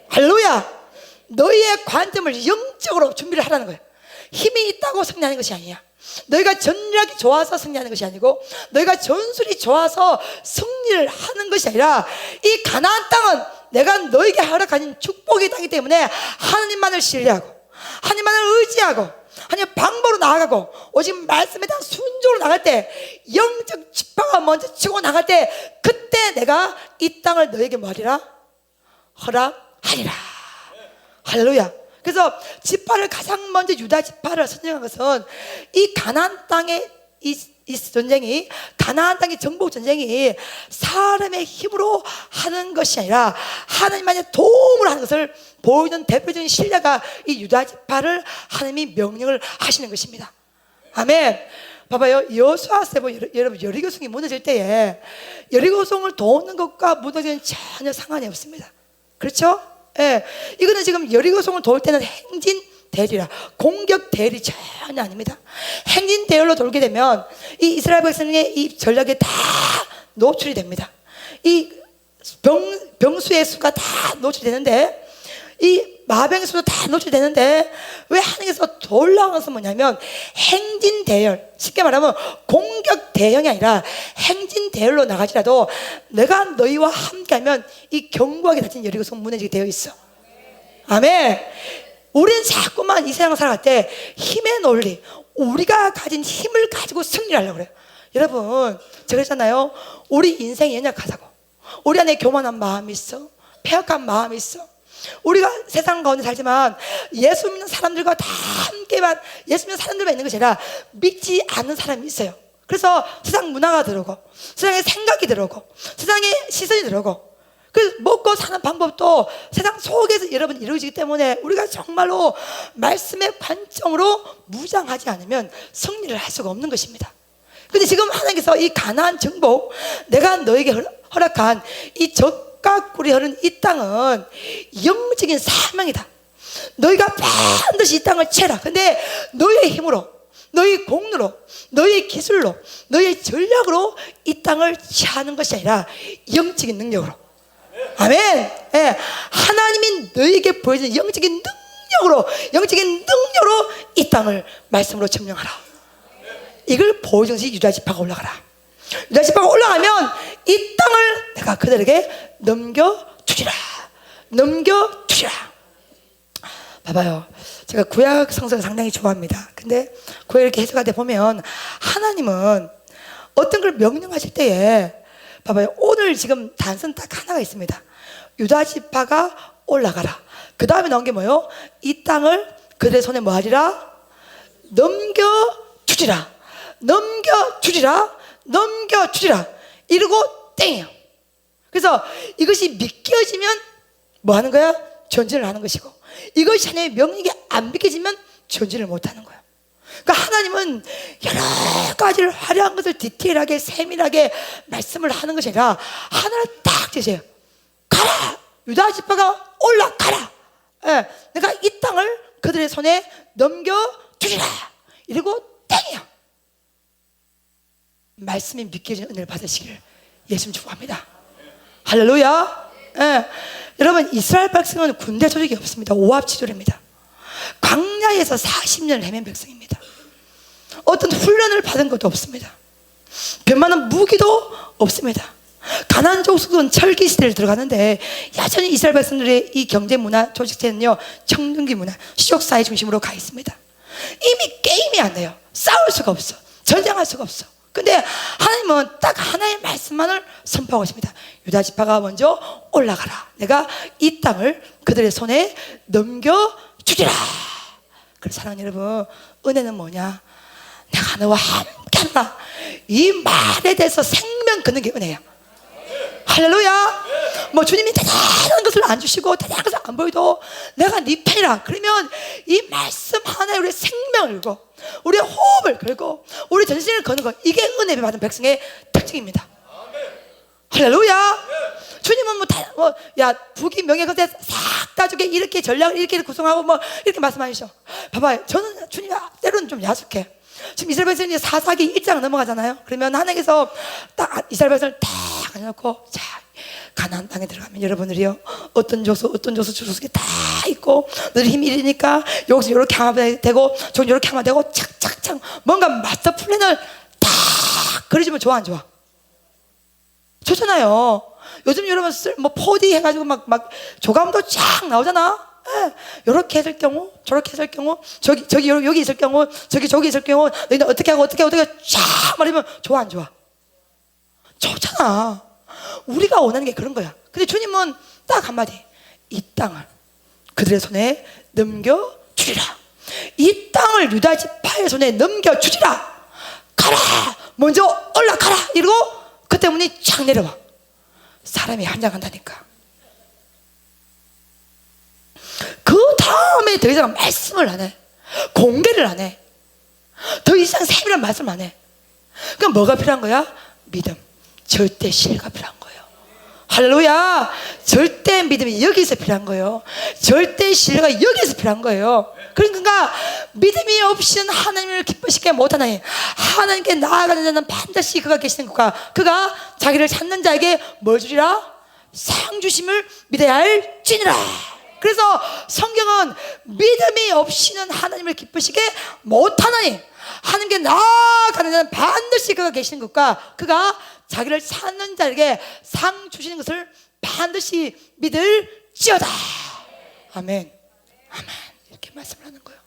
할렐루야. 너희의 관점을 영적으로 준비를 하라는 거예요. 힘이 있다고 승리하는 것이 아니야. 너희가 전략이 좋아서 승리하는 것이 아니고 너희가 전술이 좋아서 승리를 하는 것이 아니라 이 가나안 땅은 내가 너희에게 허락하신 축복의 땅이기 때문에 하나님만을 신뢰하고 하나님만을 의지하고 하나님 방법으로 나아가고 오직 말씀에 대한 순종으로 나갈 때, 영적 지파가 먼저 치고 나갈 때 그때 내가 이 땅을 너에게 뭐하리라? 허락하리라. 할렐루야. 그래서 지파를 가장 먼저 유다 지파를 선정한 것은 이 가나안 땅의 이 전쟁이, 가나안 땅의 정복 전쟁이 사람의 힘으로 하는 것이 아니라 하나님만의 도움을 하는 것을 보이는 대표적인 신뢰가 이 유다 지파를 하나님이 명령을 하시는 것입니다. 아멘. 봐봐요. 여호수아서 여러분 여리고성이 무너질 때에 여리고성을 도는 것과 무너지는 전혀 상관이 없습니다. 그렇죠? 예. 이거는 지금 여리고성을 도울 때는 행진 대리라, 공격 대리 전혀 아닙니다. 행진 대열로 돌게 되면 이 이스라엘 백성의 이 전략에 다 노출이 됩니다. 이 병수의 수가 다 노출이 되는데, 이 마병의 수도 다 노출이 되는데 왜 하나님께서 돌라는 것은 뭐냐면 행진 대열, 쉽게 말하면 공격 대형이 아니라 행진 대열로 나가지라도 내가 너희와 함께하면 이 견고하게 닫힌 여리고성 무너지게 되어 있어. 아멘. 우리는 자꾸만 이 세상 살아갈 때 힘의 논리, 우리가 가진 힘을 가지고 승리를 하려고 그래요. 여러분, 제가 그랬잖아요. 우리 인생이 연약하다고. 우리 안에 교만한 마음이 있어, 패역한 마음이 있어. 우리가 세상 가운데 살지만 예수 믿는 사람들과 다 함께만, 예수 믿는 사람들만 있는 것이 아니라 믿지 않는 사람이 있어요. 그래서 세상 문화가 들어오고 세상의 생각이 들어오고 세상의 시선이 들어오고 그 먹고 사는 방법도 세상 속에서 여러분 이루어지기 때문에 우리가 정말로 말씀의 관점으로 무장하지 않으면 승리를 할 수가 없는 것입니다. 근데 지금 하나님께서 이 가나안 정복, 내가 너에게 허락한 이 젖과 꿀이 흐르는 이 땅은 영적인 사명이다. 너희가 반드시 이 땅을 채라. 근데 너의 힘으로, 너의 공로로, 너의 기술로, 너의 전략으로 이 땅을 채하는 것이 아니라 영적인 능력으로. 아멘. 예. 하나님이 너에게 보여주는 영적인 능력으로 이 땅을 말씀으로 점령하라. 이걸 보여준 것이 유다 지파가 올라가라. 유다 지파가 올라가면 이 땅을 내가 그들에게 넘겨주리라. 봐봐요. 제가 구약 성서를 상당히 좋아합니다. 근데 구약 이렇게 해석할 때 보면 하나님은 어떤 걸 명령하실 때에 봐봐요. 오늘 지금 단서는 딱 하나가 있습니다. 유다 지파가 올라가라. 그 다음에 나온 게 뭐예요? 이 땅을 그들의 손에 뭐 하리라? 넘겨주리라. 이러고 땡이요. 그래서 이것이 믿겨지면 뭐 하는 거야? 전진을 하는 것이고, 이것이 하나님의 명령이 안 믿겨지면 전진을 못 하는 거야. 그러니까 하나님은 여러 가지를 화려한 것을 디테일하게 세밀하게 말씀을 하는 것이 아니라 하나를 딱 주세요. 가라! 유다 지파가 올라가라! 예, 내가 이 땅을 그들의 손에 넘겨주리라. 이러고 땡이야. 말씀이 믿겨지는 은혜를 받으시기를 예수님 축복합니다. 할렐루야. 예. 여러분, 이스라엘 백성은 군대 조직이 없습니다. 오합지졸입니다. 광야에서 40년을 헤맨 백성입니다. 어떤 훈련을 받은 것도 없습니다. 웬만한 무기도 없습니다. 가나안 족속은 철기 시대를 들어가는데 여전히 이스라엘 백성들의 이 경제 문화 조직체는요, 청등기 문화, 시족사회 중심으로 가 있습니다. 이미 게임이 안 돼요. 싸울 수가 없어. 전쟁할 수가 없어. 근데 하나님은 딱 하나의 말씀만을 선포하고 있습니다. 유다 지파가 먼저 올라가라. 내가 이 땅을 그들의 손에 넘겨주리라. 그래서 사랑하는 여러분, 은혜는 뭐냐? 내가 너와 함께하라. 이 말에 대해서 생명 걷는 게 은혜야. 할렐루야. 뭐 주님이 대단한 것을 안 주시고 대단한 것을 안 보여도 내가 네 편이라 그러면 이 말씀 하나에 우리의 생명을 걸고 우리의 호흡을 걸고 우리 전신을 거는 것, 이게 은혜 받은 백성의 특징입니다. 할렐루야. 주님은 야 북이 명예컨대 싹 다 주게 이렇게 전략을 이렇게 구성하고 뭐 이렇게 말씀하시죠. 봐봐요. 저는 주님이 때로는 좀 야속해. 지금 이스라엘 백성이 사사기 1장 넘어가잖아요. 그러면 하나님께서 딱 이스라엘 백성을 딱 앉혀놓고, 자, 가나안 땅에 들어가면 여러분들이요, 어떤 조수 주석이 다 있고, 너희 힘이 이러니까 여기서 이렇게 하면 되고, 저기 이렇게 하면 되고, 착착착 뭔가 마스터 플랜을 딱 그려주면 좋아 안 좋아? 좋잖아요. 요즘 여러분 뭐 4D 해가지고 막 조감도 쫙 나오잖아. 이렇게 했을 경우, 저렇게 했을 경우, 저기 여기 있을 경우, 저기 있을 경우, 너희는 어떻게 하고 쫙 말하면 좋아 안 좋아? 좋잖아. 우리가 원하는 게 그런 거야. 근데 주님은 딱 한마디, 이 땅을 그들의 손에 넘겨주리라. 이 땅을 유다 지파의 손에 넘겨주리라. 가라, 먼저 올라가라. 이러고 그때 문이 쫙 내려와. 사람이 한장한다니까. 그 다음에 더 이상 말씀을 안 해. 공개를 안 해. 더 이상 세밀한 말씀을 안 해. 그럼 뭐가 필요한 거야? 믿음, 절대 신뢰가 필요한 거예요. 할렐루야. 절대 믿음이 여기서 필요한 거예요. 절대 신뢰가 여기서 필요한 거예요. 그러니까 믿음이 없이는 하나님을 기쁘시게 못하나니 하나님께 나아가는 자는 반드시 그가 계시는 그가 자기를 찾는 자에게 뭘 주리라? 상 주심을 믿어야 할지니라. 그래서 성경은 믿음이 없이는 하나님을 기쁘시게 못하나니 하나님께 나아가는 자는 반드시 그가 계시는 것과 그가 자기를 찾는 자에게 상 주시는 것을 반드시 믿을지어다. 아멘. 아멘. 이렇게 말씀을 하는 거예요.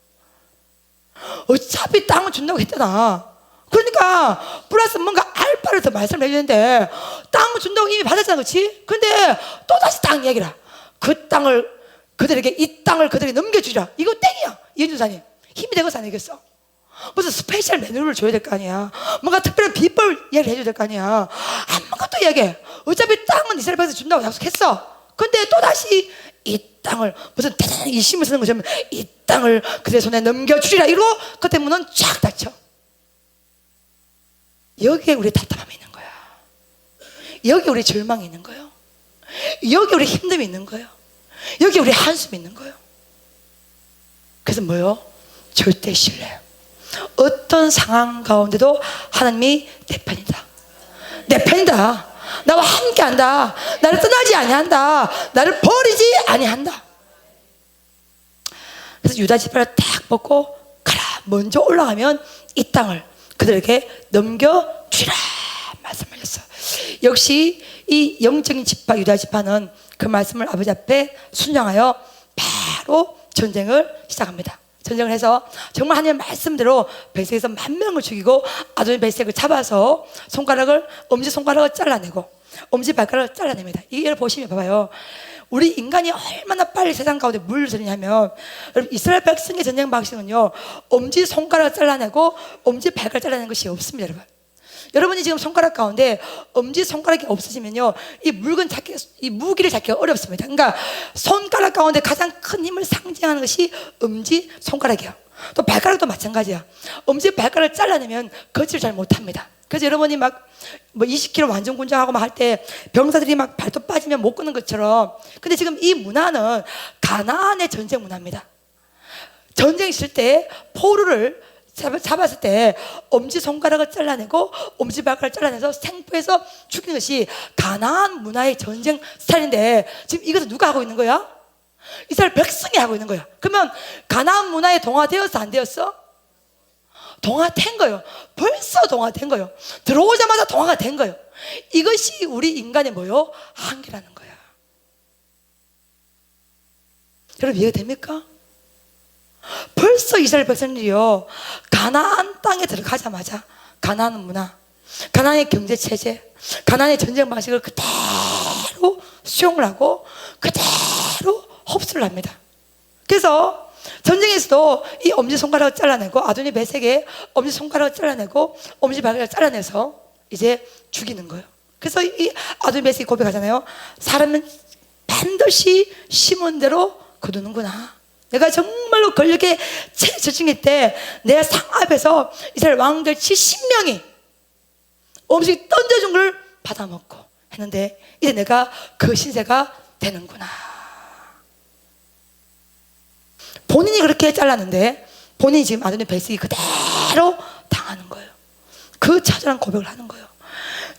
어차피 땅을 준다고 했잖아. 그러니까 플러스 뭔가 알파를 더 말씀을 해주는데 땅을 준다고 이미 받았잖아. 그렇지? 근데 또다시 땅 얘기라. 그 땅을 그들에게, 이 땅을 그들에게 넘겨주리라. 이거 땡이야. 이현주사님 힘이 되고서 안 되겠어. 무슨 스페셜 메뉴를 줘야 될 거 아니야. 뭔가 특별한 비법을 이야기를 해줘야 될 거 아니야. 아무것도 이야기해. 어차피 땅은 이스라엘 백성에서 준다고 약속했어. 근데 또다시 이 땅을 무슨 대단한 이심을 쓰는 것처럼 이 땅을 그들의 손에 넘겨주리라 이러고 그때 문은 쫙 닫혀. 여기에 우리 답답함이 있는 거야. 여기에 우리 절망이 있는 거예요. 여기에 우리 힘듦이 있는 거예요. 여기에 우리 한숨이 있는 거예요. 그래서 뭐요? 절대 신뢰. 어떤 상황 가운데도 하나님이 내 편이다. 내 편이다. 나와 함께한다. 나를 떠나지 아니한다. 나를 버리지 아니한다. 그래서 유다 지파를 딱 뽑고 가라. 먼저 올라가면 이 땅을 그들에게 넘겨주라 말씀하셨어. 역시 이 영적인 지파 유다 지파는 그 말씀을 아버지 앞에 순종하여 바로 전쟁을 시작합니다. 전쟁을 해서 정말 하나님의 말씀대로 베색에서 10,000명을 죽이고 아도니 베색을 잡아서 엄지손가락을 잘라내고 엄지발가락을 잘라냅니다. 이걸 보시면 봐봐요. 우리 인간이 얼마나 빨리 세상 가운데 물들이냐면, 여러분 이스라엘 백성의 전쟁 방식은요, 엄지손가락을 잘라내고 엄지발가락을 잘라내는 것이 없습니다. 여러분이 지금 손가락 가운데 엄지손가락이 없으시면요, 이 무기를 잡기가 어렵습니다. 그러니까 손가락 가운데 가장 큰 힘을 상징하는 것이 엄지손가락이에요. 또 발가락도 마찬가지야. 엄지발가락을 잘라내면 걷지를 잘 못합니다. 그래서 여러분이 막 20km 완전 군장하고 막 할 때 병사들이 막 발톱 빠지면 못 걷는 것처럼, 근데 지금 이 문화는 가나안의 전쟁 문화입니다. 전쟁 있을 때 포로를 잡았을 때 엄지손가락을 잘라내고 엄지발가락을 잘라내서 생포해서 죽이는 것이 가나안 문화의 전쟁 스타일인데, 지금 이것을 누가 하고 있는 거야? 이스라엘 백성이 하고 있는 거야. 그러면 가나안 문화에 동화되었어 안 되었어? 동화된 거예요. 벌써 동화된 거예요. 들어오자마자 동화가 된 거예요. 이것이 우리 인간의 뭐요? 한계라는 거야. 여러분 이해가 됩니까? 벌써 이스라엘 백성들이요, 가나안 땅에 들어가자마자 가나안 문화, 가나안의 경제 체제, 가나안의 전쟁 방식을 그대로 수용을 하고 그대로 흡수를 합니다. 그래서 전쟁에서도 이 엄지손가락을 잘라내고 아도니 베색에 엄지손가락을 잘라내고 엄지발가락을 잘라내서 이제 죽이는 거예요. 그래서 이 아도니 베색이 고백하잖아요. 사람은 반드시 심은 대로 거두는구나. 내가 정말로 권력의 저층일 때 내 상 앞에서 이스라엘 왕들 70명이 음식 던져준 걸 받아먹고 했는데 이제 내가 그 신세가 되는구나. 본인이 그렇게 잘랐는데 본인이 지금 아도니 베색이 그대로 당하는 거예요. 그 처절한 고백을 하는 거예요.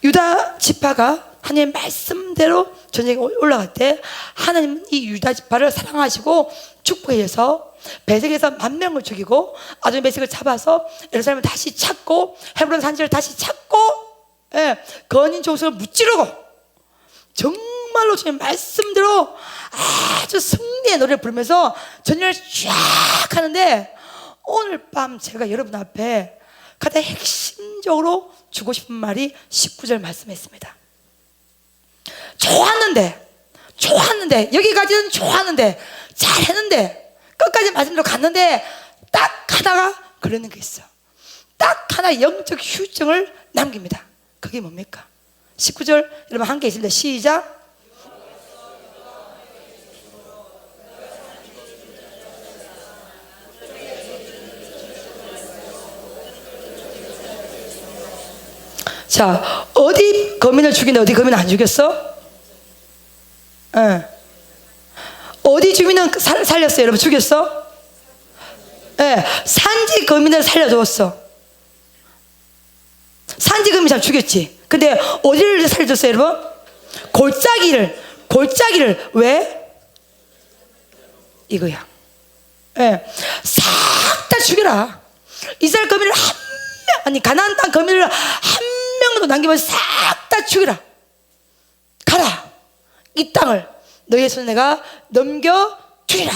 유다 지파가 하나님의 말씀대로 전쟁에 올라갈 때 하나님은 이 유다 지파를 사랑하시고 축복해 주셔서 베색에서 10,000명을 죽이고 아도니 베색을 잡아서 예루살렘을 다시 찾고 헤브론 산지를 다시 찾고, 거인 족속을 무찌르고 정말로 주님 말씀대로 아주 승리의 노래를 부르면서 전쟁을 쫙 하는데, 오늘 밤 제가 여러분 앞에 가장 핵심적으로 주고 싶은 말이 19절 말씀했습니다. 좋았는데 여기까지는 좋았는데 잘했는데 끝까지 말씀대로 갔는데 딱 하다가 그러는 게 있어. 딱 하나 영적 휴증을 남깁니다. 그게 뭡니까? 19절 여러분 함께 있습니다. 시작. 자, 어디 거민을 죽이는데 어디 거민 안 죽였어? 어디 주민은 살렸어요? 여러분 죽였어? 산지 거민을 살려줬어. 산지 거민 잘 죽였지. 근데 어디를 살려줬어요 여러분? 골짜기를 왜? 이거야. 싹 다 죽여라. 이스라엘 거민을 가나안 땅 거민을 한 명도 남기면서 싹 다 죽여라. 가라. 이 땅을 너희의 손에 내가 넘겨주리라.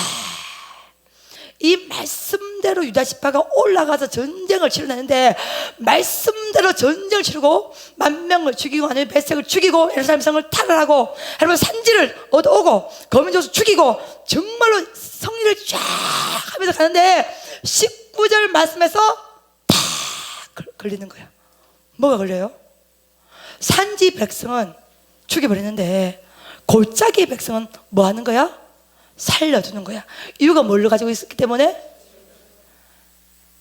이 말씀대로 유다 지파가 올라가서 전쟁을 치러내는데, 말씀대로 전쟁을 치르고 10,000명을 죽이고 아니면 베색을 죽이고 예루살렘 성을 탈환하고 여러분 산지를 얻어오고 거민족을 죽이고 정말로 성리를 쫙 하면서 가는데 19절 말씀에서 걸리는 거야. 뭐가 걸려요? 산지 백성은 죽여버리는데 골짜기 백성은 뭐 하는 거야? 살려두는 거야. 이유가 뭘 가지고 있었기 때문에?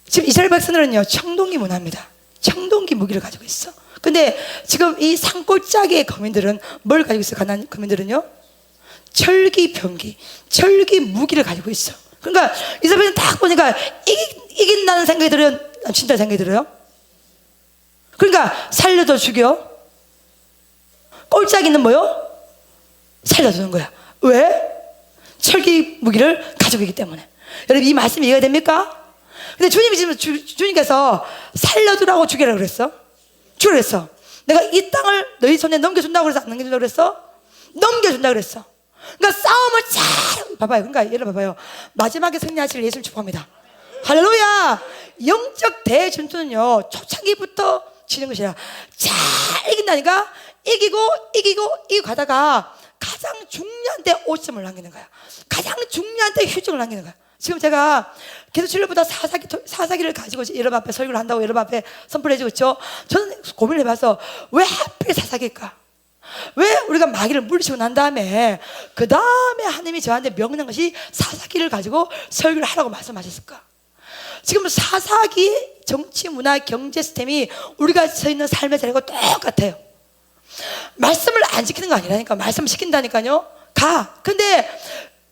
지금 이스라엘 백성들은요, 청동기 문화입니다. 청동기 무기를 가지고 있어. 근데 지금 이 산골짜기의 거민들은 뭘 가지고 있어? 가나안 거민들은요, 철기 병기, 철기 무기를 가지고 있어. 그러니까 이스라엘 백성 딱 보니까 이긴다는 생각이 들어요? 진짜 생각이 들어요? 그러니까 살려도 죽여. 꼴짜기는 뭐요? 살려두는 거야. 왜? 철기 무기를 가지고 있기 때문에. 여러분, 이 말씀이 이해가 됩니까? 근데 주님이 지금 주님께서 살려두라고 죽이라고 그랬어? 죽이라고 그랬어. 내가 이 땅을 너희 손에 넘겨준다고 그래서 안 넘겨준다고 그랬어? 넘겨준다고 그랬어. 그러니까 싸움을 잘 봐봐요. 그러니까 예를 봐봐요. 마지막에 승리하실 예수를 축복합니다. 할렐루야. 영적 대전투는요, 초창기부터 치는 것이라 잘 이긴다니까. 이기고 가다가 가장 중요한 때 오점을 남기는 거야. 가장 중요한 때 휴증을 남기는 거야. 지금 제가 기도치료보다 사사기를 가지고 여러분 앞에 설교를 한다고 여러분 앞에 선포를 해주고 있죠. 저는 고민을 해봐서 왜 하필 사사기일까? 왜 우리가 마귀를 물리치고 난 다음에 그 다음에 하나님이 저한테 명령한 것이 사사기를 가지고 설교를 하라고 말씀하셨을까? 지금 사사기 정치, 문화, 경제 시스템이 우리가 서 있는 삶의 자리가 똑같아요. 말씀을 안 지키는 거 아니라니까. 말씀을 시킨다니까요. 가. 근데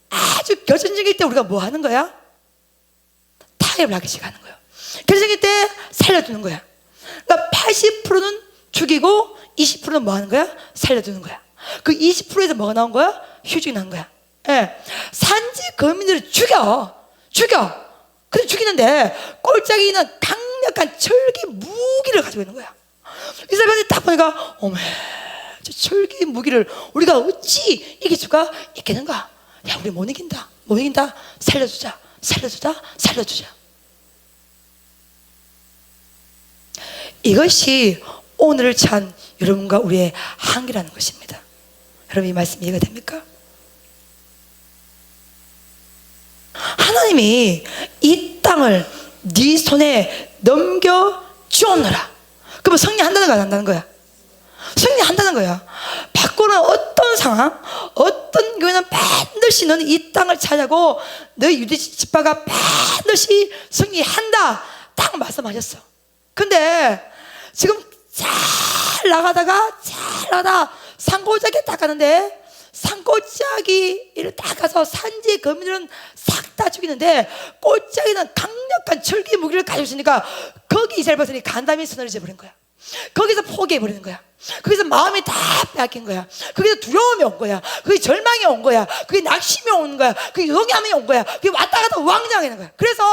아주 결정적일 때 우리가 뭐 하는 거야? 타협을 하기씩 하는 거예요. 결정적일 때 살려두는 거야. 그러니까 80%는 죽이고 20%는 뭐 하는 거야? 살려두는 거야. 그 20%에서 뭐가 나온 거야? 휴직이 난 거야. 예. 산지 거민들을 죽여. 근데 죽이는데 꼴짜기는 강력한 철기 무기를 가지고 있는 거야. 이스라엘이 딱 보니까 어메, 저 철기 무기를 우리가 어찌 이길 수가 있겠는가? 야, 우리 못 이긴다. 살려주자. 이것이 오늘을 찬 여러분과 우리의 한계라는 것입니다. 여러분, 이 말씀 이해가 됩니까? 하나님이 이 땅을 네 손에 넘겨주었노라. 그러면 승리한다는 거야, 안 한다는 거야? 승리한다는 거야. 바꾸는 어떤 상황, 어떤 교회는 반드시 너는 이 땅을 차지하고 너희 유대 지파가 반드시 승리한다, 딱 말씀하셨어. 근데 지금 잘 나가다가 산골짜기 딱 가는데, 산골짜기를 딱 가서 산지의 거민들은 싹 다 죽이는데 골짜기는 강력한 철기 무기를 가지고 있으니까 거기 이스라엘 백성이 간담이 서늘해져 버린 거야. 거기서 포기해 버리는 거야. 거기서 마음이 다 빼앗긴 거야. 거기서 두려움이 온 거야. 거기 절망이 온 거야. 거기 낙심이 온 거야. 거기 요동함이 온 거야. 거기 왔다 갔다 왕장하는 거야. 그래서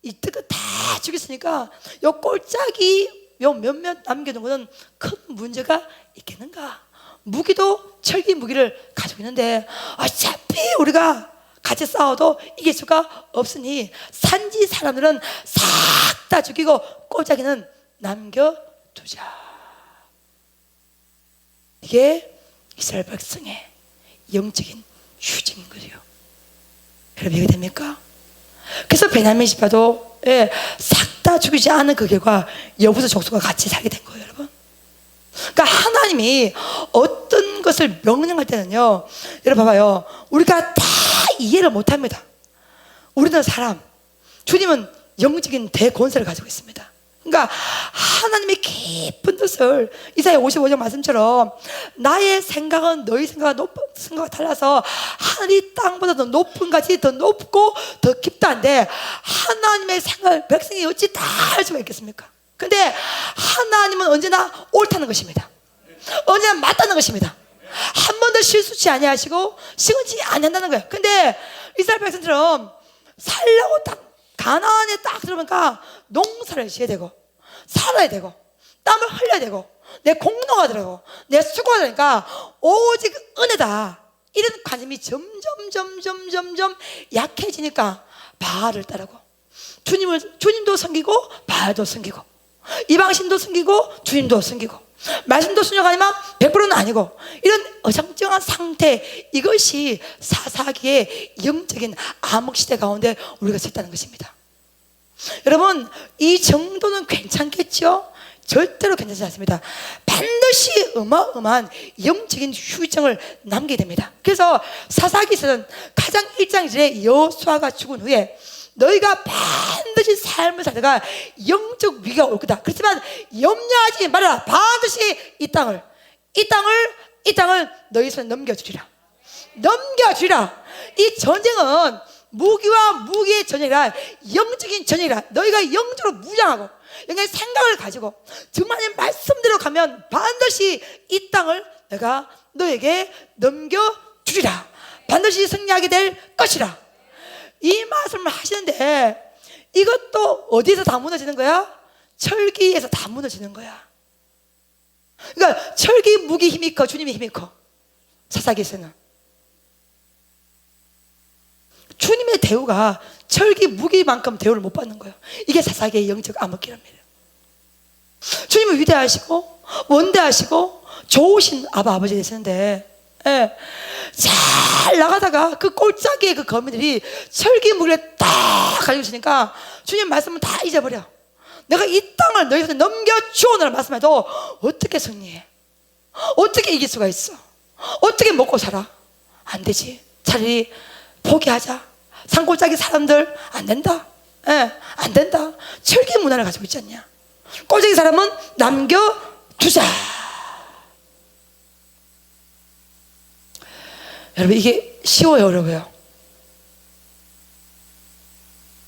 이 뜻을 다 죽였으니까 요 골짜기 요 몇몇 남겨둔 거는 큰 문제가 있겠는가? 무기도 철기 무기를 가지고 있는데 어차피 우리가 같이 싸워도 이길 수가 없으니 산지 사람들은 싹 다 죽이고 골짜기는 남겨두자. 이게 이스라엘 백성의 영적인 휴증인 거죠. 여러분, 이해가 됩니까? 그래서 베냐민 지파도 싹 다 죽이지 않은 그 결과 여부수 족속과 같이 살게 된 거예요, 여러분. 그러니까 하나님이 어떤 것을 명령할 때는요, 여러분 봐봐요, 우리가 다 이해를 못합니다. 우리는 사람, 주님은 영적인 대권세를 가지고 있습니다. 그러니까 하나님의 깊은 뜻을 이사야 55장 말씀처럼 나의 생각은 너희 생각과 달라서 하늘이 땅보다 더 높은 것이 더 높고 더 깊다는데 하나님의 생각을 백성이 어찌 다 알 수가 있겠습니까? 근데 하나님은 언제나 옳다는 것입니다. 언제나 맞다는 것입니다. 한 번도 실수치 아니하시고 시건치 아니한다는 거예요. 근데 이스라엘 백성처럼 살려고 딱 가나안에 딱 들어보니까 농사를 지어야 되고 살아야 되고 땀을 흘려야 되고 내 공로가 들어가고 내 수고가 되니까 오직 은혜다, 이런 관심이 점점 약해지니까 바알을 따르고 주님도 섬기고 바알도 섬기고 이방신도 섬기고 주님도 섬기고 말씀도 순종하지만 100%는 아니고 이런 어정쩡한 상태, 이것이 사사기의 영적인 암흑시대 가운데 우리가 서 있다는 것입니다. 여러분, 이 정도는 괜찮겠죠? 절대로 괜찮지 않습니다. 반드시 어마어마한 영적인 후유증을 남게 됩니다. 그래서 사사기서는 가장 1장 1절에 여호수아가 죽은 후에 너희가 반드시 삶을 살다가 영적 위기가 올 거다. 그렇지만 염려하지 말아라. 반드시 이 땅을 너희 손에 넘겨주리라. 이 전쟁은 무기와 무기의 전쟁이라, 영적인 전쟁이라. 너희가 영적으로 무장하고 영의 생각을 가지고 주님의 말씀대로 가면 반드시 이 땅을 내가 너에게 넘겨주리라. 반드시 승리하게 될 것이라. 이 말씀을 하시는데 이것도 어디서 다 무너지는 거야? 철기에서 다 무너지는 거야. 그러니까 철기 무기 힘이 커, 주님의 힘이 커. 사사기에서는 주님의 대우가 철기 무기만큼 대우를 못 받는 거예요. 이게 사사기의 영적 암흑기랍니다. 주님은 위대하시고 원대하시고 좋으신 아버지 되시는데, 잘 나가다가 그 꼴짜기의 그 거미들이 철기 무기를 딱 가지고 있으니까 주님 말씀은 다 잊어버려. 내가 이 땅을 너희 손에 넘겨주오노라 말씀해도 어떻게 승리해? 어떻게 이길 수가 있어? 어떻게 먹고 살아? 안 되지. 차라리 포기하자. 산골짜기 사람들 안 된다. 안 된다. 철기 문화를 가지고 있지 않냐? 꼴짜기 사람은 남겨두자. 여러분, 이게 쉬워요, 어려워요?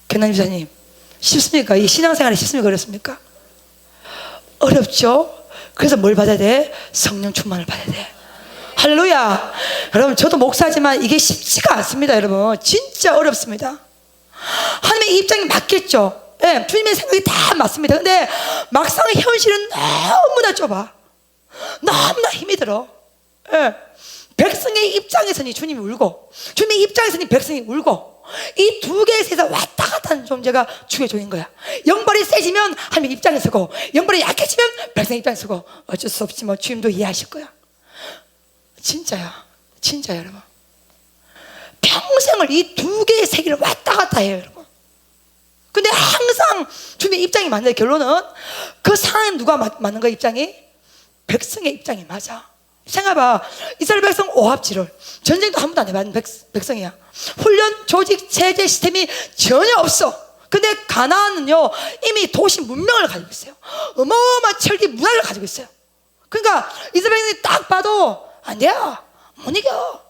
견남 집사님, 쉽습니까? 이 신앙생활이 쉽습니까? 어렵습니까? 어렵죠? 그래서 뭘 받아야 돼? 성령 충만을 받아야 돼. 할렐루야. 여러분, 저도 목사지만 이게 쉽지가 않습니다. 여러분, 진짜 어렵습니다. 하나님의 입장이 맞겠죠? 주님의 생각이 다 맞습니다. 근데 막상 현실은 너무나 좁아. 너무나 힘이 들어. 백성의 입장에서는 주님이 울고, 주님의 입장에서는 백성이 울고, 이 두 개의 세상 왔다 갔다 하는 존재가 주의 종인 거야. 영벌이 세지면 하나님 입장에 서고, 영벌이 약해지면 백성 입장에 서고. 어쩔 수 없지, 뭐 주님도 이해하실 거야. 진짜야, 진짜 여러분. 평생을 이 두 개의 세계를 왔다 갔다 해요, 여러분. 근데 항상 주님의 입장이 맞는데 결론은 그 상황에 누가 맞는 거야, 입장이? 백성의 입장이 맞아. 생각해봐. 이스라엘 백성 오합지졸, 전쟁도 한 번도 안 해봤는 백성이야. 훈련, 조직, 체제, 시스템이 전혀 없어. 근데 가나안은요, 이미 도시 문명을 가지고 있어요. 어마어마한 철기 문화를 가지고 있어요. 그러니까 이스라엘 백성이 딱 봐도 안 돼요. 못 이겨.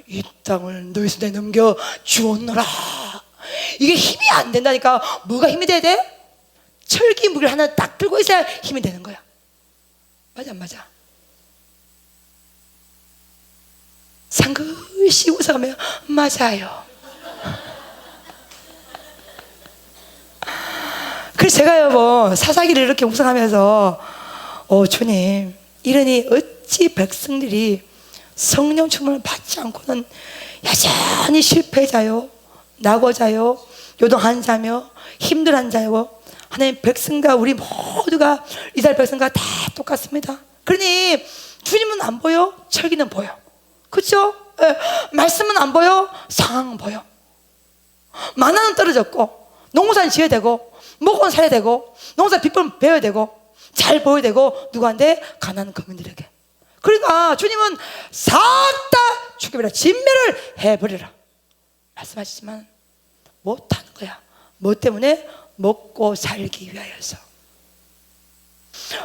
이 땅을 너희 손에 넘겨 주었노라. 이게 힘이 안 된다니까. 뭐가 힘이 돼야 돼? 철기 무기를 하나 딱 들고 있어야 힘이 되는 거야. 맞아, 안 맞아? 상긋이 웃어가며 맞아요. 그래서 제가 여보 사사기를 이렇게 묵상하면서 주님, 이러니 어찌 백성들이 성령 충만을 받지 않고는 여전히 실패자요, 낙오자요, 요동한 자며 힘들한 자요. 하나님, 백성과 우리 모두가 이스라엘 백성과 다 똑같습니다. 그러니 주님은 안 보여, 철기는 보여. 그렇죠? 말씀은 안 보여, 상황은 보여. 만나는 떨어졌고, 농사는 지어야 되고, 먹고는 살아야 되고, 농사 빚벌 배워야 되고, 잘 보여야 되고, 누구한테? 가난한 거민들에게. 그러니까 주님은 싹 다 죽여버려, 진멸을 해버리라 말씀하시지만 못하는 거야. 뭐 때문에? 먹고 살기 위하여서.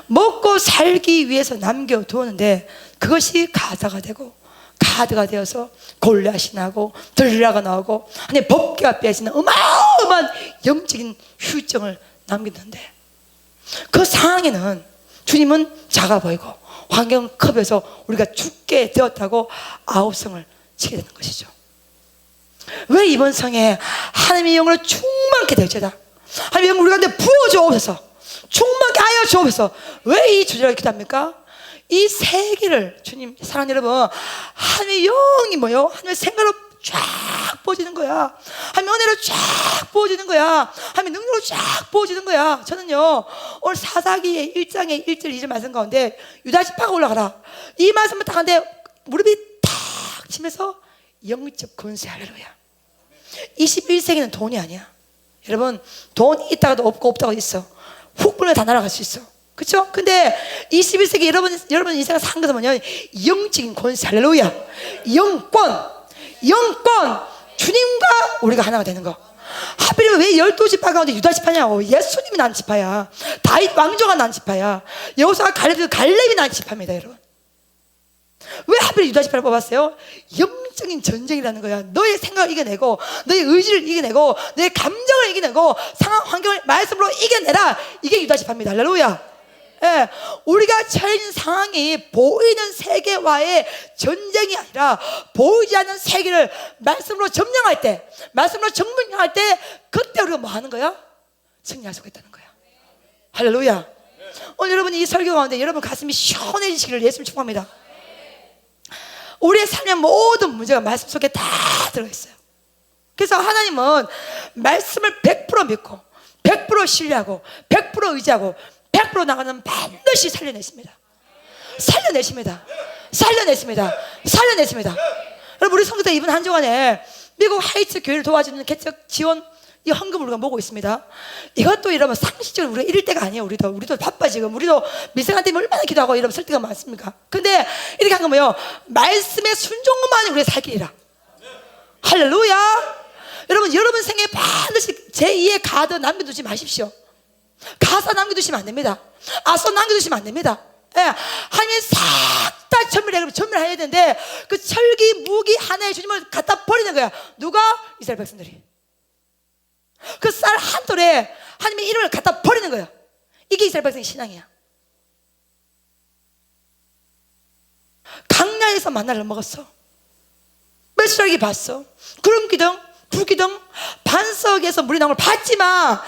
먹고 살기 위해서 남겨두었는데 그것이 가다가 되고 가드가 되어서 골리앗이 나고 들라가 나오고 하나님의 법궤가 빼지는 어마어마한 영적인 후유증을 남겼는데, 그 상황에는 주님은 작아 보이고 환경은 커 보여서 우리가 죽게 되었다고 아우성을 치게 되는 것이죠. 왜 이번 성에 하나님의 영으로 충만케 되어지다, 하나님의 영을 우리 가운데 부어주옵소서, 충만케 하여 주옵소서. 왜 이 주제를 기도합니까? 이 세계를, 주님 사랑하는 여러분, 하나님의 영이 뭐요? 하나님의 생각으로 쫙 부어지는 거야. 하나님의 은혜로 쫙 부어지는 거야. 하나님의 능력으로 쫙 부어지는 거야. 저는요, 오늘 사사기의 1장의 1절 2절 말씀 가운데 유다 지파가 올라가라, 이 말씀을 딱 하는데 무릎이 탁 치면서 영적 권세. 할렐루야. 21세기는 돈이 아니야. 여러분, 돈이 있다가도 없고 없다고 있어. 훅 불면 다 날아갈 수 있어. 그렇죠? 근데 21세기 여러분 인생을 산 것은 뭐냐? 영적인 권세. 할렐루야. 영권 주님과 우리가 하나가 되는 거. 하필이면 왜 12지파 가운데 유다지파냐고. 예수님이 난 지파야. 다윗 왕조가 난 지파야. 여호수아가 갈렙이 난 지파입니다. 여러분, 왜 하필 유다지파를 뽑았어요? 영적인 전쟁이라는 거야. 너의 생각을 이겨내고, 너의 의지를 이겨내고, 너의 감정을 이겨내고, 상황 환경을 말씀으로 이겨내라. 이게 유다지파입니다. 할렐루야. 예, 우리가 처해 있는 상황이 보이는 세계와의 전쟁이 아니라 보이지 않는 세계를 말씀으로 점령할 때, 말씀으로 정복할 때, 그때 우리가 뭐 하는 거야? 승리할 수가 있다는 거야. 할렐루야. 오늘 여러분 이 설교 가운데 여러분 가슴이 시원해지시기를 예수님 축복합니다. 우리의 삶의 모든 문제가 말씀 속에 다 들어있어요. 그래서 하나님은 말씀을 100% 믿고 100% 신뢰하고 100% 의지하고 100% 나가는 반드시 살려내십니다. 여러분, 우리 성도들 이번 한 주간에 미국 하이츠 교회를 도와주는 개척 지원 이 헌금을 우리가 모으고 있습니다. 이것도 여러분 상식적으로 우리가 이럴 때가 아니에요. 우리도 바빠. 지금 우리도 밀생활 때문에 얼마나 기도하고 여러분 쓸 때가 많습니까? 근데 이렇게 한 건 뭐예요? 말씀의 순종만이 우리의 살 길이라. 할렐루야. 여러분 생에 반드시 제2의 가드 남겨두지 마십시오. 가사 남겨두시면 안 됩니다. 아서 남겨두시면 안 됩니다. 예, 하나님이 싹 다 전멸해야 되는데 그 철기 무기 하나의 주님을 갖다 버리는 거야. 누가? 이스라엘 백성들이. 그 쌀 한 돌에 하나님의 이름을 갖다 버리는 거야. 이게 이스라엘 백성의 신앙이야. 강야에서 만나를 먹었어. 메시지를 봤어. 구름 기둥, 불 기둥, 반석에서 물이 나온 걸 봤지만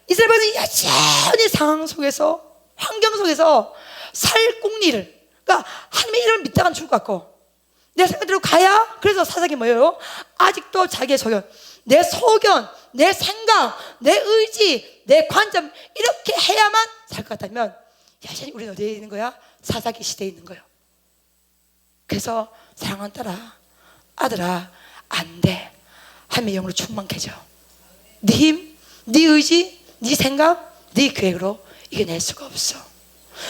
이스라엘 백성이 여전히 상황 속에서, 환경 속에서 살궁리를, 그러니까 하나님의 이름을 믿다가는 죽을 것 같고 내 생각대로 가야. 그래서 사사기 뭐예요? 아직도 자기의 소견, 내 소견, 내 생각, 내 의지, 내 관점 이렇게 해야만 살 것 같다면 여전히 우리는 어디에 있는 거야? 사사기 시대에 있는 거예요. 그래서 사랑하는 딸아, 아들아, 안 돼. 하나님의 영으로 충만케 해줘. 네 힘, 네 의지, 네 생각, 네 계획으로 이겨낼 수가 없어.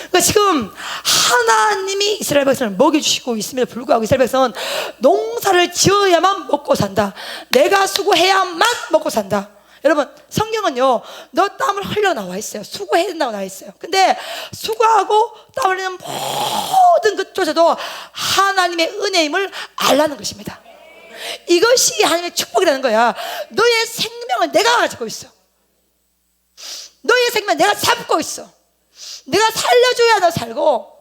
그러니까 지금 하나님이 이스라엘 백성을 먹여주시고 있음에도 불구하고 이스라엘 백성은 농사를 지어야만 먹고 산다. 내가 수고해야만 먹고 산다. 여러분, 성경은요, 너 땀을 흘려 나와 있어요. 수고해야 된다고 나와 있어요. 근데 수고하고 땀 흘리는 모든 것조차도 하나님의 은혜임을 알라는 것입니다. 이것이 하나님의 축복이라는 거야. 너의 생명은 내가 가지고 있어. 너의 생명 내가 잡고 있어. 내가 살려줘야 너 살고,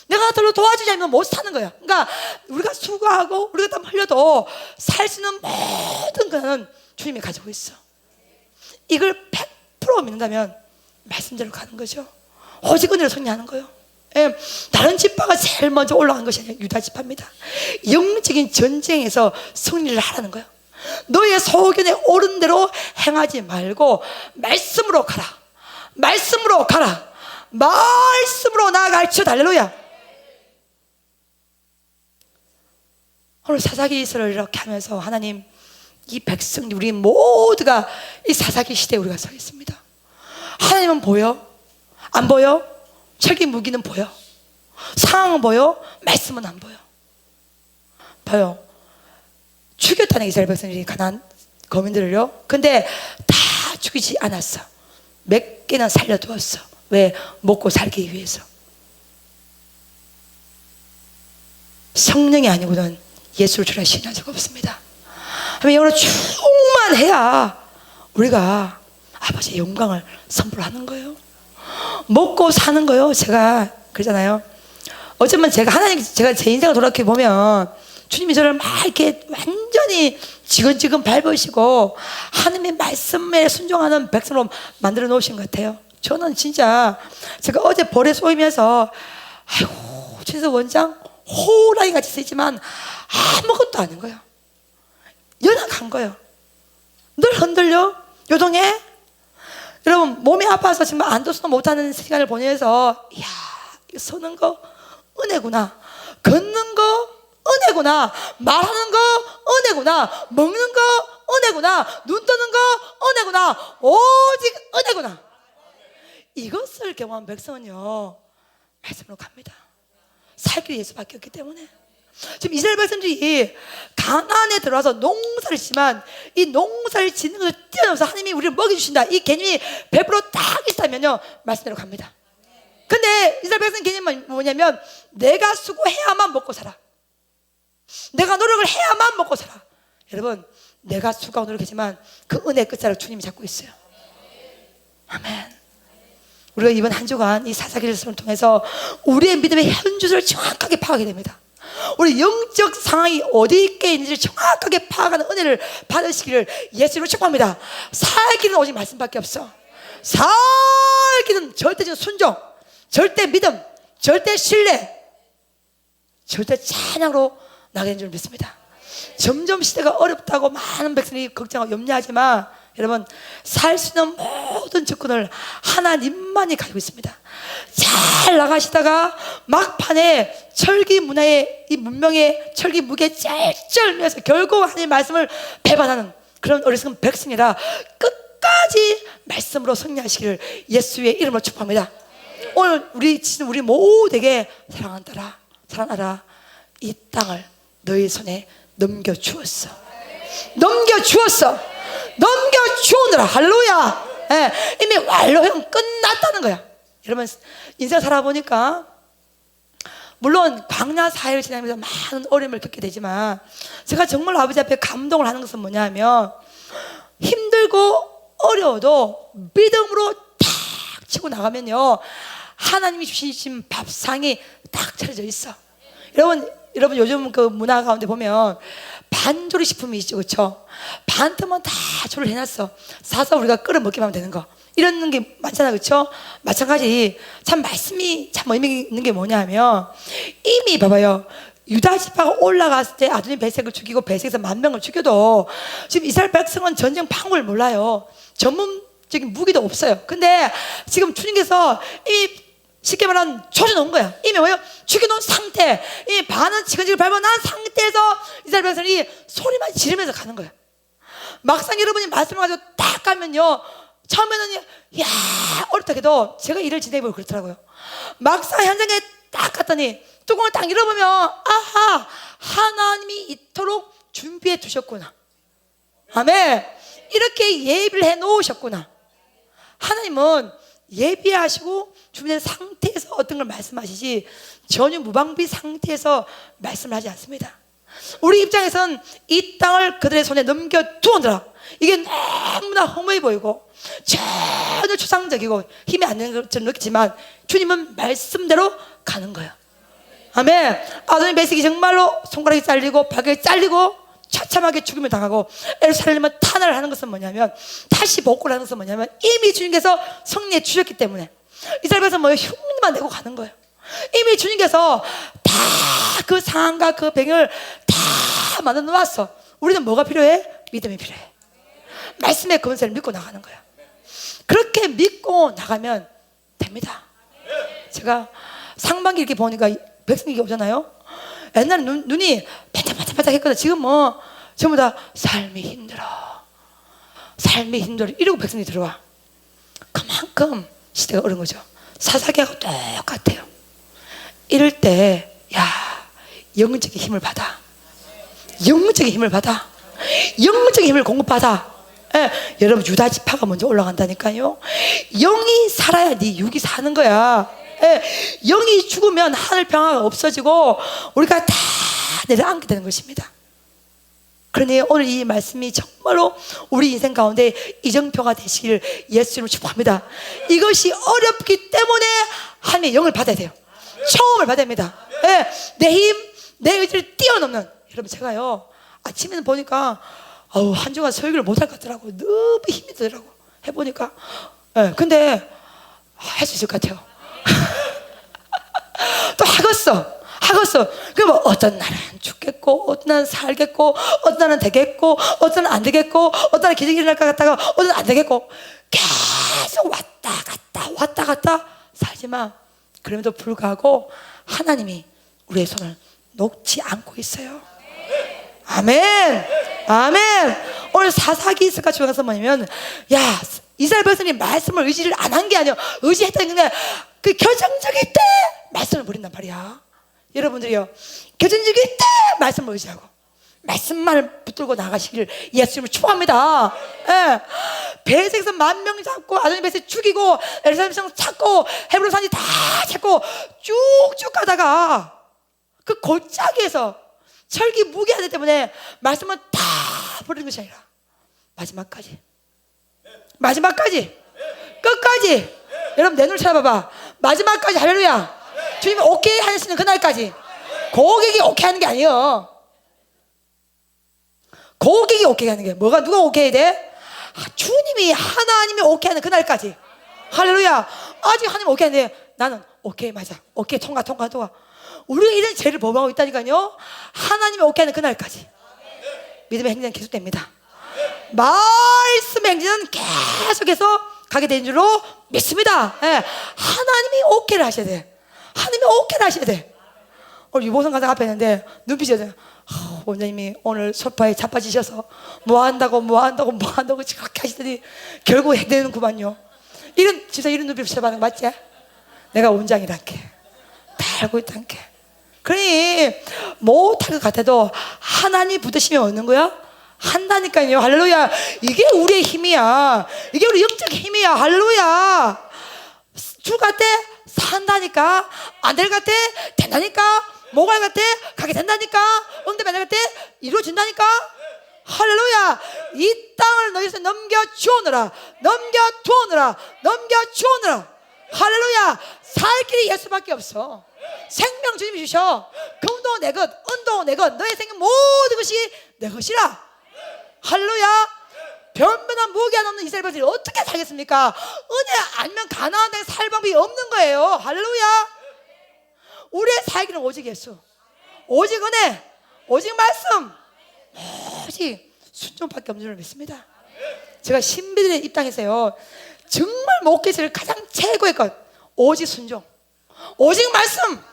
내가 더 도와주지 않으면 못 사는 거야. 그러니까 우리가 수고하고 우리가 땀 흘려도 살 수 있는 모든 것은 주님이 가지고 있어. 이걸 100% 믿는다면 말씀대로 가는 거죠. 오직 은혜로 승리하는 거예요. 예, 다른 지파가 제일 먼저 올라간 것이 아니라 유다 지파입니다. 영적인 전쟁에서 승리를 하라는 거예요. 너의 소견에 옳은 대로 행하지 말고 말씀으로 가라. 말씀으로 가라. 말씀으로 나아갈지어다. 할렐루야. 오늘 사사기 이스라엘 이렇게 하면서 하나님, 이 백성, 우리 모두가 이 사사기 시대에 우리가 서 있습니다. 하나님은 보여? 안 보여? 철기 무기는 보여? 상황은 보여? 말씀은 안 보여. 봐요. 죽였다는 이스라엘 백성들이 가나안 거민들을요. 근데 다 죽이지 않았어. 몇 개는 살려두었어. 왜? 먹고 살기 위해서. 성령이 아니고는 예수를 주라 신할 수가 없습니다. 영으로 충만해야 우리가 아버지의 영광을 선포하는 거예요. 먹고 사는 거예요. 제가 그러잖아요. 어쩌면 제가 제 인생을 돌아보게 보면 주님이 저를 막 이렇게 완전히 지근지근 밟으시고 하나님의 말씀에 순종하는 백성으로 만들어 놓으신 것 같아요. 저는 진짜 제가 어제 벌에 쏘이면서 아이고 진짜 원장 호랑이 같이 쓰지만 아무것도 아닌 거예요. 연약한 거예요. 늘 흔들려 요동해. 여러분, 몸이 아파서 정말 앉아서도 못하는 시간을 보내서 이야, 서는 거 은혜구나, 걷는 거 은혜구나. 말하는 거 은혜구나. 먹는 거 은혜구나. 눈 뜨는 거 은혜구나. 오직 은혜구나. 이것을 경험한 백성은요, 말씀으로 갑니다. 살 길이 예수밖에 없기 때문에. 지금 이스라엘 백성들이 가나안에 들어와서 농사를 지만 이 농사를 짓는 것을 뛰어넘어서 하나님이 우리를 먹여주신다, 이 개념이 100% 딱 있다면요, 말씀대로 갑니다. 근데 이스라엘 백성 개념은 뭐냐면, 내가 수고해야만 먹고 살아. 내가 노력을 해야만 먹고 살아. 여러분, 내가 수고하고 노력했지만 그 은혜의 끝자락 주님이 잡고 있어요. 아멘. 우리가 이번 한 주간 이 사사기를 통해서 우리의 믿음의 현주소를 정확하게 파악하게 됩니다. 우리 영적 상황이 어디에 있는지를 정확하게 파악하는 은혜를 받으시기를 예수로 축복합니다. 살기는 오직 말씀밖에 없어. 살기는 절대적 순종, 절대 믿음, 절대 신뢰, 절대 찬양으로 나가는 줄 믿습니다. 점점 시대가 어렵다고 많은 백성이 걱정하고 염려하지만, 여러분, 살 수 있는 모든 조건을 하나님만이 가지고 있습니다. 잘 나가시다가 막판에 철기 문화의 이 문명의 철기 무게에 쩔쩔매서 결국 하나님의 말씀을 배반하는 그런 어리석은 백성이라 끝까지 말씀으로 승리하시기를 예수의 이름으로 축복합니다. 오늘 우리 모두에게 사랑하라, 이 땅을 너희 손에 넘겨주었어. 넘겨주오느라. 할렐루야. 예, 이미 완료형 끝났다는 거야. 여러분, 인생 살아보니까 물론 광야 사회를 지나면서 많은 어려움을 겪게 되지만, 제가 정말 아버지 앞에 감동을 하는 것은 뭐냐면, 힘들고 어려워도 믿음으로 탁 치고 나가면요, 하나님이 주신 밥상이 딱 차려져 있어. 여러분 요즘 그 문화 가운데 보면 반조리 식품이 있죠, 그렇죠? 반틈은 다 조리를 해놨어. 사서 우리가 끓여 먹기만 하면 되는 거, 이런 게 많잖아요, 그렇죠? 마찬가지 참 말씀이 참 의미 있는 게 뭐냐면, 이미 봐봐요, 유다 지파가 올라갔을 때 아도니 베색을 죽이고 베색에서 10,000명을 죽여도 지금 이스라엘 백성은 전쟁 방법을 몰라요. 전문적인 무기도 없어요. 근데 지금 주님께서 이 쉽게 말하면 조져놓은 거야. 이미 뭐예요? 죽여놓은 상태, 이 반은 지근지근 밟아놓은 상태에서 이스라엘 백성이 소리만 지르면서 가는 거야. 막상 여러분이 말씀을 가지고 딱 가면요, 처음에는 야 어렵다 해도, 제가 일을 지내보고 그렇더라고요. 막상 현장에 딱 갔더니 뚜껑을 딱 열어보면, 아하, 하나님이 이토록 준비해 두셨구나. 아멘. 이렇게 예비를 해 놓으셨구나. 하나님은 예비하시고 준비된 상태에서 어떤 걸 말씀하시지, 전혀 무방비 상태에서 말씀을 하지 않습니다. 우리 입장에서는 이 땅을 그들의 손에 넘겨두었느라, 이게 너무나 허무해 보이고 전혀 추상적이고 힘이 안 되는 것처럼 느끼지만, 주님은 말씀대로 가는 거예요. 아멘. 아도니 베색이 정말로 손가락이 잘리고 발가락이 잘리고 처참하게 죽임을 당하고 예루살렘을 탄화를 하는 것은 뭐냐면, 다시 복구를 하는 것은 뭐냐면, 이미 주님께서 승리해 주셨기 때문에 이스라엘 백성은 흉내만 내고 가는 거예요. 이미 주님께서 다 그 상황과 그 배경을 다 만들어 놓았어. 우리는 뭐가 필요해? 믿음이 필요해. 말씀의 권세를 믿고 나가는 거야. 그렇게 믿고 나가면 됩니다. 제가 상반기 이렇게 보니까 백성이 오잖아요. 옛날에 눈이 반짝반짝 했거든. 지금 뭐 전부 다 삶이 힘들어 이러고 백성이 들어와. 그만큼 시대가 어려운 거죠. 사사기하고 똑같아요. 이럴 때 영적인 힘을 받아. 영적인 힘을 공급받아. 여러분, 유다 지파가 먼저 올라간다니까요. 영이 살아야 네 육이 사는 거야. 영이 죽으면 하늘 평화가 없어지고 우리가 다 내려앉게 되는 것입니다. 그러니 오늘 이 말씀이 정말로 우리 인생 가운데 이정표가 되시기를 예수님을 축복합니다. 이것이 어렵기 때문에 하나님의 영을 받아야 돼요. 처음을 받아야 됩니다. 내 힘, 내 의지를 뛰어넘는. 여러분, 제가요 아침에는 보니까 한 주간 설교를 못할 것 같더라고요. 너무 힘이 들더라고. 해보니까. 근데 할 수 있을 것 같아요. 또 하겠어. 그럼 어떤 날은 죽겠고, 어떤 날은 살겠고, 어떤 날은 되겠고, 어떤 날은 안 되겠고, 어떤 날은 기적이 일어날 것 같다가 어떤 날은 안 되겠고, 계속 왔다 갔다 살지만, 그럼에도 불구하고 하나님이 우리의 손을 녹지 않고 있어요. 아멘. 아멘. 오늘 사사기 스가 중에서 뭐냐면, 야, 이스라엘 백성이 말씀을 의지를 안 한 게 아니야. 의지했다는 게 그 결정적일 때 말씀을 버린단 말이야. 여러분들이요, 결정적일 때 말씀을 의지하고 말씀만을 붙들고 나가시기를 예수님을 축복합니다. 예. 배색에서 10,000명 잡고 아도니 배색 죽이고 예루살렘 성 찾고 헤브론 산지 다 찾고 쭉쭉 가다가 그 골짜기에서 철기 무기하기 때문에 말씀은 다 버리는 것이 아니라 마지막까지 끝까지. 여러분 내 눈을 쳐다봐봐. 마지막까지. 할렐루야. 주님이 오케이 하시는 그날까지. 고객이 오케이 하는 게 아니에요. 고객이 오케이 하는 게 뭐가, 누가 오케이 해야 돼? 주님이, 하나님이 오케이 하는 그날까지. 할렐루야. 아직 하나님 오케이 하는데 나는 오케이, 맞아, 오케이, 통과. 우리가 이런 죄를 범하고 있다니까요. 하나님이 오케이 하는 그날까지 믿음의 행진은 계속됩니다. 말씀의 행진은 계속해서 가게 되는 줄로 믿습니다. 예. 하나님이 오케이를 하셔야 돼. 하나님이 오케이를 하셔야 돼. 오늘 유보선 가다가 앞에 있는데 눈빛이 원장님이 오늘 소파에 자빠지셔서 뭐 한다고 그렇게 하시더니 결국 해내는구만요. 진짜 이런 눈빛 쳐다보는 거 맞지? 내가 원장이란게 다 알고 있단게. 그러니 못할 것 같아도 하나님 붙으시면 얻는 거야? 한다니까요. 할렐루야. 이게 우리의 힘이야. 이게 우리 영적 힘이야. 할렐루야. 줄 같아 산다니까. 안 될 같아 된다니까. 모갈 같아 가게 된다니까. 응답 안 될 같아 이루어진다니까. 할렐루야. 이 땅을 너희에게 넘겨주오느라. 할렐루야. 살 길이 예수밖에 없어. 생명 주님이 주셔. 금도 내 것, 은도 내 것, 너의 생명 모든 것이 내 것이라. 할렐루야. 변변한 무기한 없는 이스라엘 백성들이 어떻게 살겠습니까? 은혜 아니면 가나안 땅에 살 방법이 없는 거예요. 할렐루야. 우리의 살기는 오직 예수, 오직 은혜, 오직 말씀, 오직 순종밖에 없는 줄 믿습니다. 제가 신비들의 입장에서요, 정말 목회자를 가장 최고의 것, 오직 순종, 오직 말씀.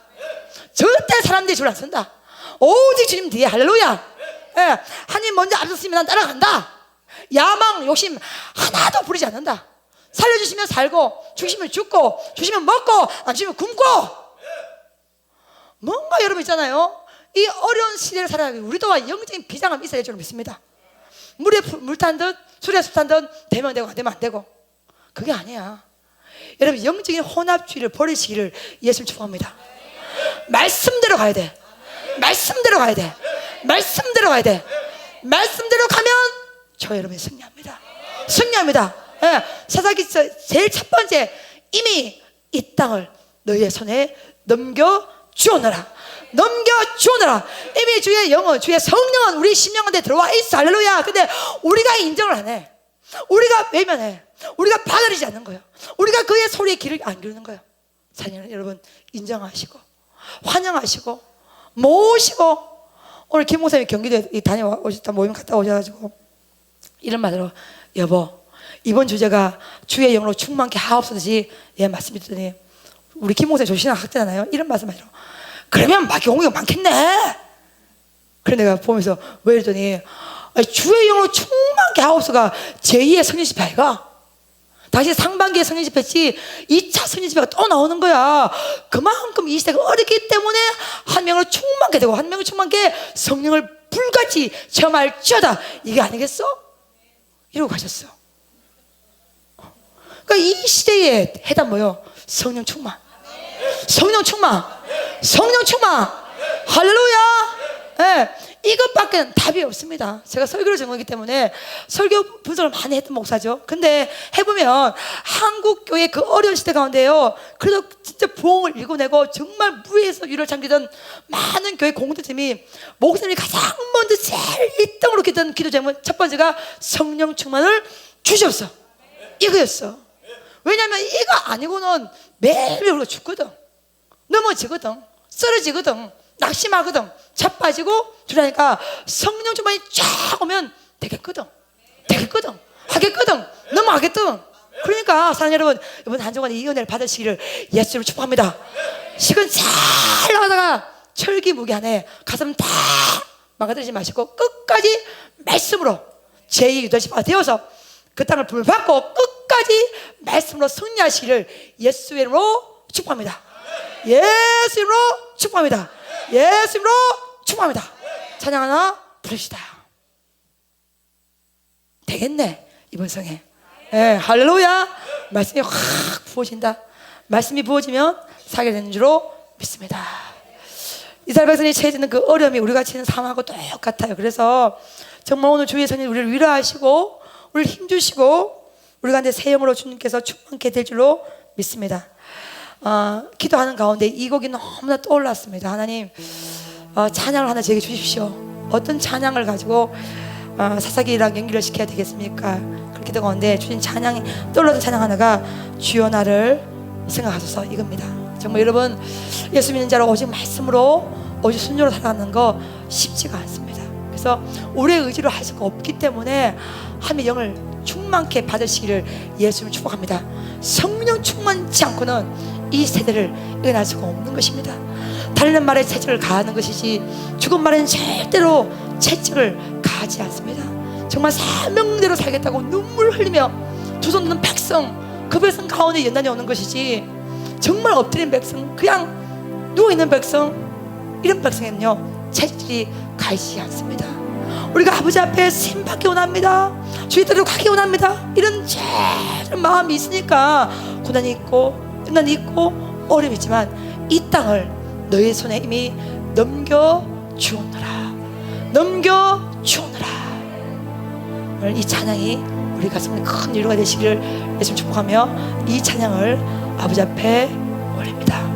절대 사람들이 줄 안 쓴다. 오직 주님 뒤에. 할렐루야. 예, 하나님 먼저 앞섰으면 난 따라간다. 야망, 욕심 하나도 부리지 않는다. 살려주시면 살고, 주시면 죽고, 주시면 먹고, 안 주시면 굶고. 뭔가 여러분 있잖아요. 이 어려운 시대를 살아가기 우리도 영적인 비장함이 있어야 될 줄 믿습니다. 물에 물 탄 듯, 술에 술 탄 듯 되면 되고 안 되면 안 되고. 그게 아니야. 여러분 영적인 혼합주의를 버리시기를 예수님 축복합니다. 말씀대로 가야 돼. 말씀대로 가야 돼. 말씀대로 가면 저 여러분이 승리합니다. 예, 사사기서 제일 첫 번째, 이미 이 땅을 너희의 손에 넘겨주오너라. 이미 주의 영혼, 주의 성령은 우리 심령 가운데 들어와 있어. 할렐루야. 근데 우리가 인정을 안 해. 우리가 외면해. 우리가 받아들이지 않는 거예요. 우리가 그의 소리에 귀를 안 기르는 거예요. 사랑하는 여러분, 인정하시고 환영하시고 모시고. 오늘 김 목사님이 경기도에 다녀오셨다, 모임 갔다 오셔가지고 이런 말으로, 여보 이번 주제가 주의 영으로 충만케 하옵소서지 예 말씀드렸더니, 우리 김 목사님 조신한 학자잖아요. 이런 말씀하시러, 그러면 마귀 공격 많겠네. 그래 내가 보면서 왜 이랬더니, 주의 영으로 충만케 하옵소서가 제2의 성령 집회가, 다시 상반기에 성령 집회지 2차 성령 집회가 또 나오는 거야. 그만큼 이 시대가 어렵기 때문에 한 명으로 충만케 되고, 한 명을 충만케 성령을 불같이 체험할지어다, 이게 아니겠어? 이러고 가셨어. 그러니까 이 시대에 해당 뭐요? 성령 충만. 할렐루야. 예, 이것밖에는 답이 없습니다. 제가 설교를 전공했기 때문에 설교 분석을 많이 했던 목사죠. 근데 해보면 한국 교회 그 어려운 시대 가운데요, 그래도 진짜 부흥을 일궈내고 정말 무에서 유를 잠기던 많은 교회 공동체님이, 목사님이 가장 먼저 제일 1등으로 기던 기도 제목은 첫 번째가 성령 충만을 주셨어. 이거였어. 왜냐하면 이거 아니고는 매일 우리가 죽거든, 넘어지거든, 쓰러지거든, 낙심하거든, 자빠지고 주라니까 성령 충만이 쫙 오면 되겠거든, 하겠거든, 넘어가겠든. 그러니까 사랑하는 여러분, 이번 한 주간 이 은혜를 받으시기를 예수님을 축복합니다. 시간 잘 나가다가 철기무기하네. 가슴 다 망가뜨리지 마시고 끝까지 말씀으로 제2 유다시가 되어서 그 땅을 부름을 받고 끝까지 말씀으로 승리하시기를 예수의 이름으로 축복합니다. 예수 이름으로 축복합니다. 예수 이름으로 축복합니다. 찬양 하나 부릅시다. 되겠네 이번 성에. 네, 할렐루야. 말씀이 확 부어진다. 말씀이 부어지면 살게 되는 줄로 믿습니다. 이스라엘 백성이 처해지는 그 어려움이 우리가 처해지는 상황하고 똑같아요. 그래서 정말 오늘 주의 성령 우리를 위로하시고 우리를 힘주시고 우리가 이제 새 영으로 주님께서 충만케 될 줄로 믿습니다. 기도하는 가운데 이 곡이 너무나 떠올랐습니다. 하나님, 찬양을 하나 제게 주십시오. 어떤 찬양을 가지고 사사기랑 연결을 시켜야 되겠습니까? 그렇게 되는데 주신 찬양이 떠올랐던 찬양 하나가 주여 나를 생각하소서 이겁니다. 정말 여러분 예수 믿는 자로 오직 말씀으로 오직 순조로 살아가는 거 쉽지가 않습니다. 그래서 우리의 의지로 할 수가 없기 때문에 하나님의 영을 충만케 받으시기를 예수님을 축복합니다. 성령 충만치 않고는 이 세대를 이겨낼 수가 없는 것입니다. 달리는 말에 채찍을 가하는 것이지 죽은 말에는 절대로 채찍을 가하지 않습니다. 정말 사명대로 살겠다고 눈물 흘리며 두 손 드는 백성, 그 백성 가운데 연단이 오는 것이지 정말 엎드린 백성, 그냥 누워있는 백성, 이런 백성에는요 채찍이 가하지 않습니다. 우리가 아버지 앞에 신받기 원합니다. 주의 뜻대로 가기 원합니다. 이런 제일 마음이 있으니까 고난이 있고 연단이 있고 어려움이 있지만 이 땅을 너의 손에 이미 넘겨주오너라. 넘겨주오너라. 오늘 이 찬양이 우리 가슴에 큰 위로가 되시기를 예수님 축복하며 이 찬양을 아버지 앞에 올립니다.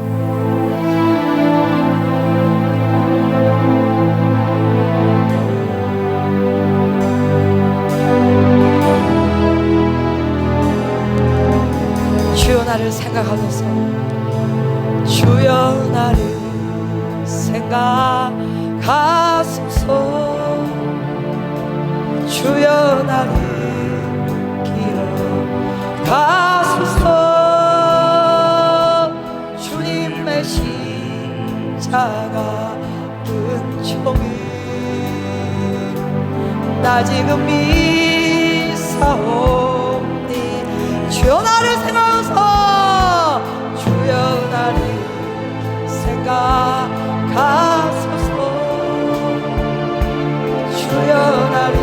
주여 나를 생각하소서. 주여 나를 생각하소서. 주여 나를 기억하소서. 주님의 십자가 은총이 나 지금 믿사옵니. 주여 나를 생각하소서. 주여 나를 생각하소서. 주여 나를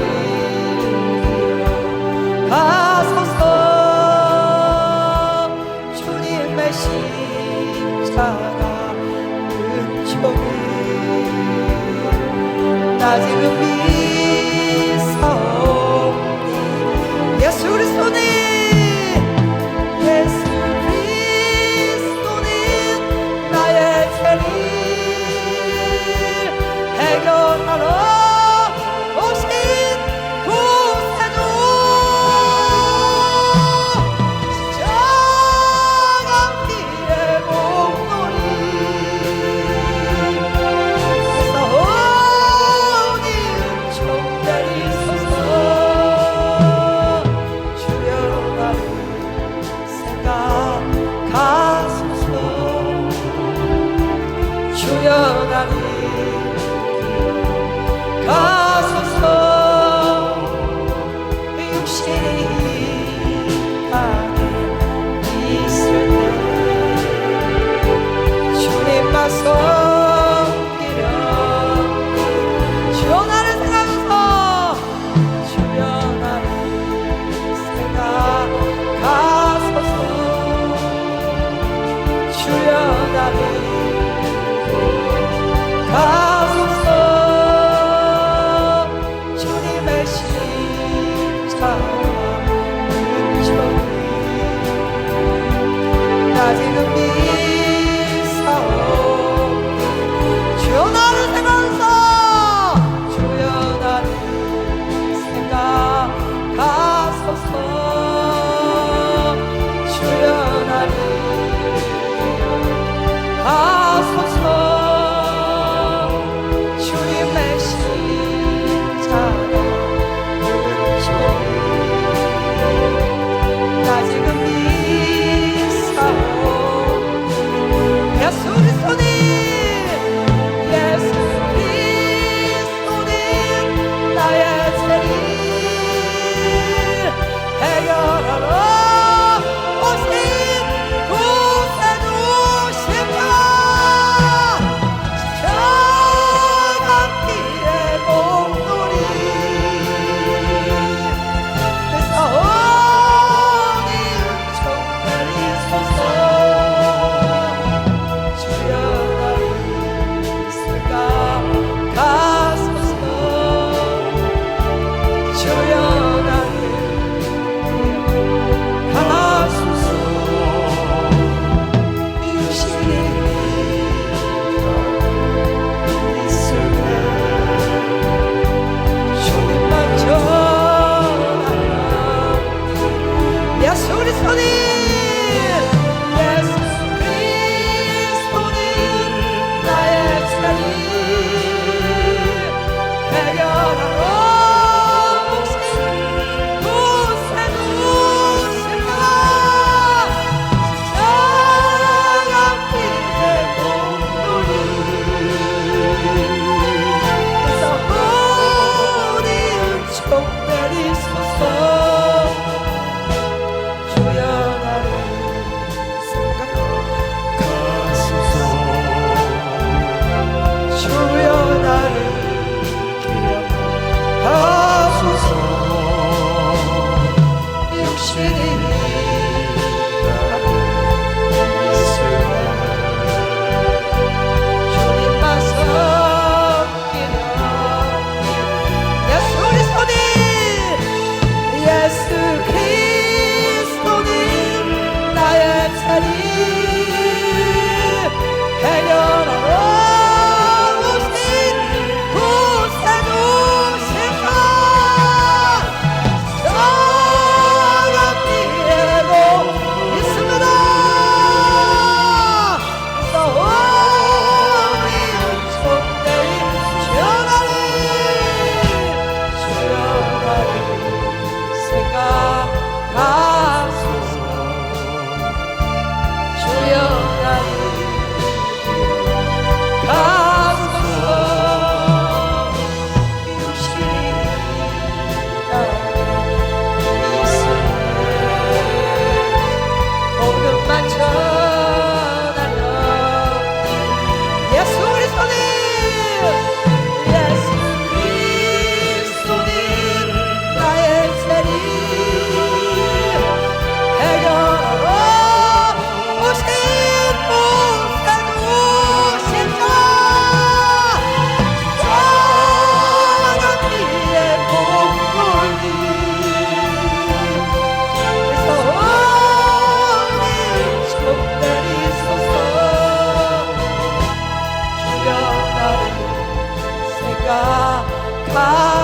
기억하소서. 주님의 십자가 은총이 나 지금 믿사옵니. 예수 그리스도님, 예수 그리스도님 나의 죄를 해결하러 오신 구세주. 십자가 피의 공로리 싸우니 은총 내리소서. 주여 나를 생각하소서. 주여 나를 아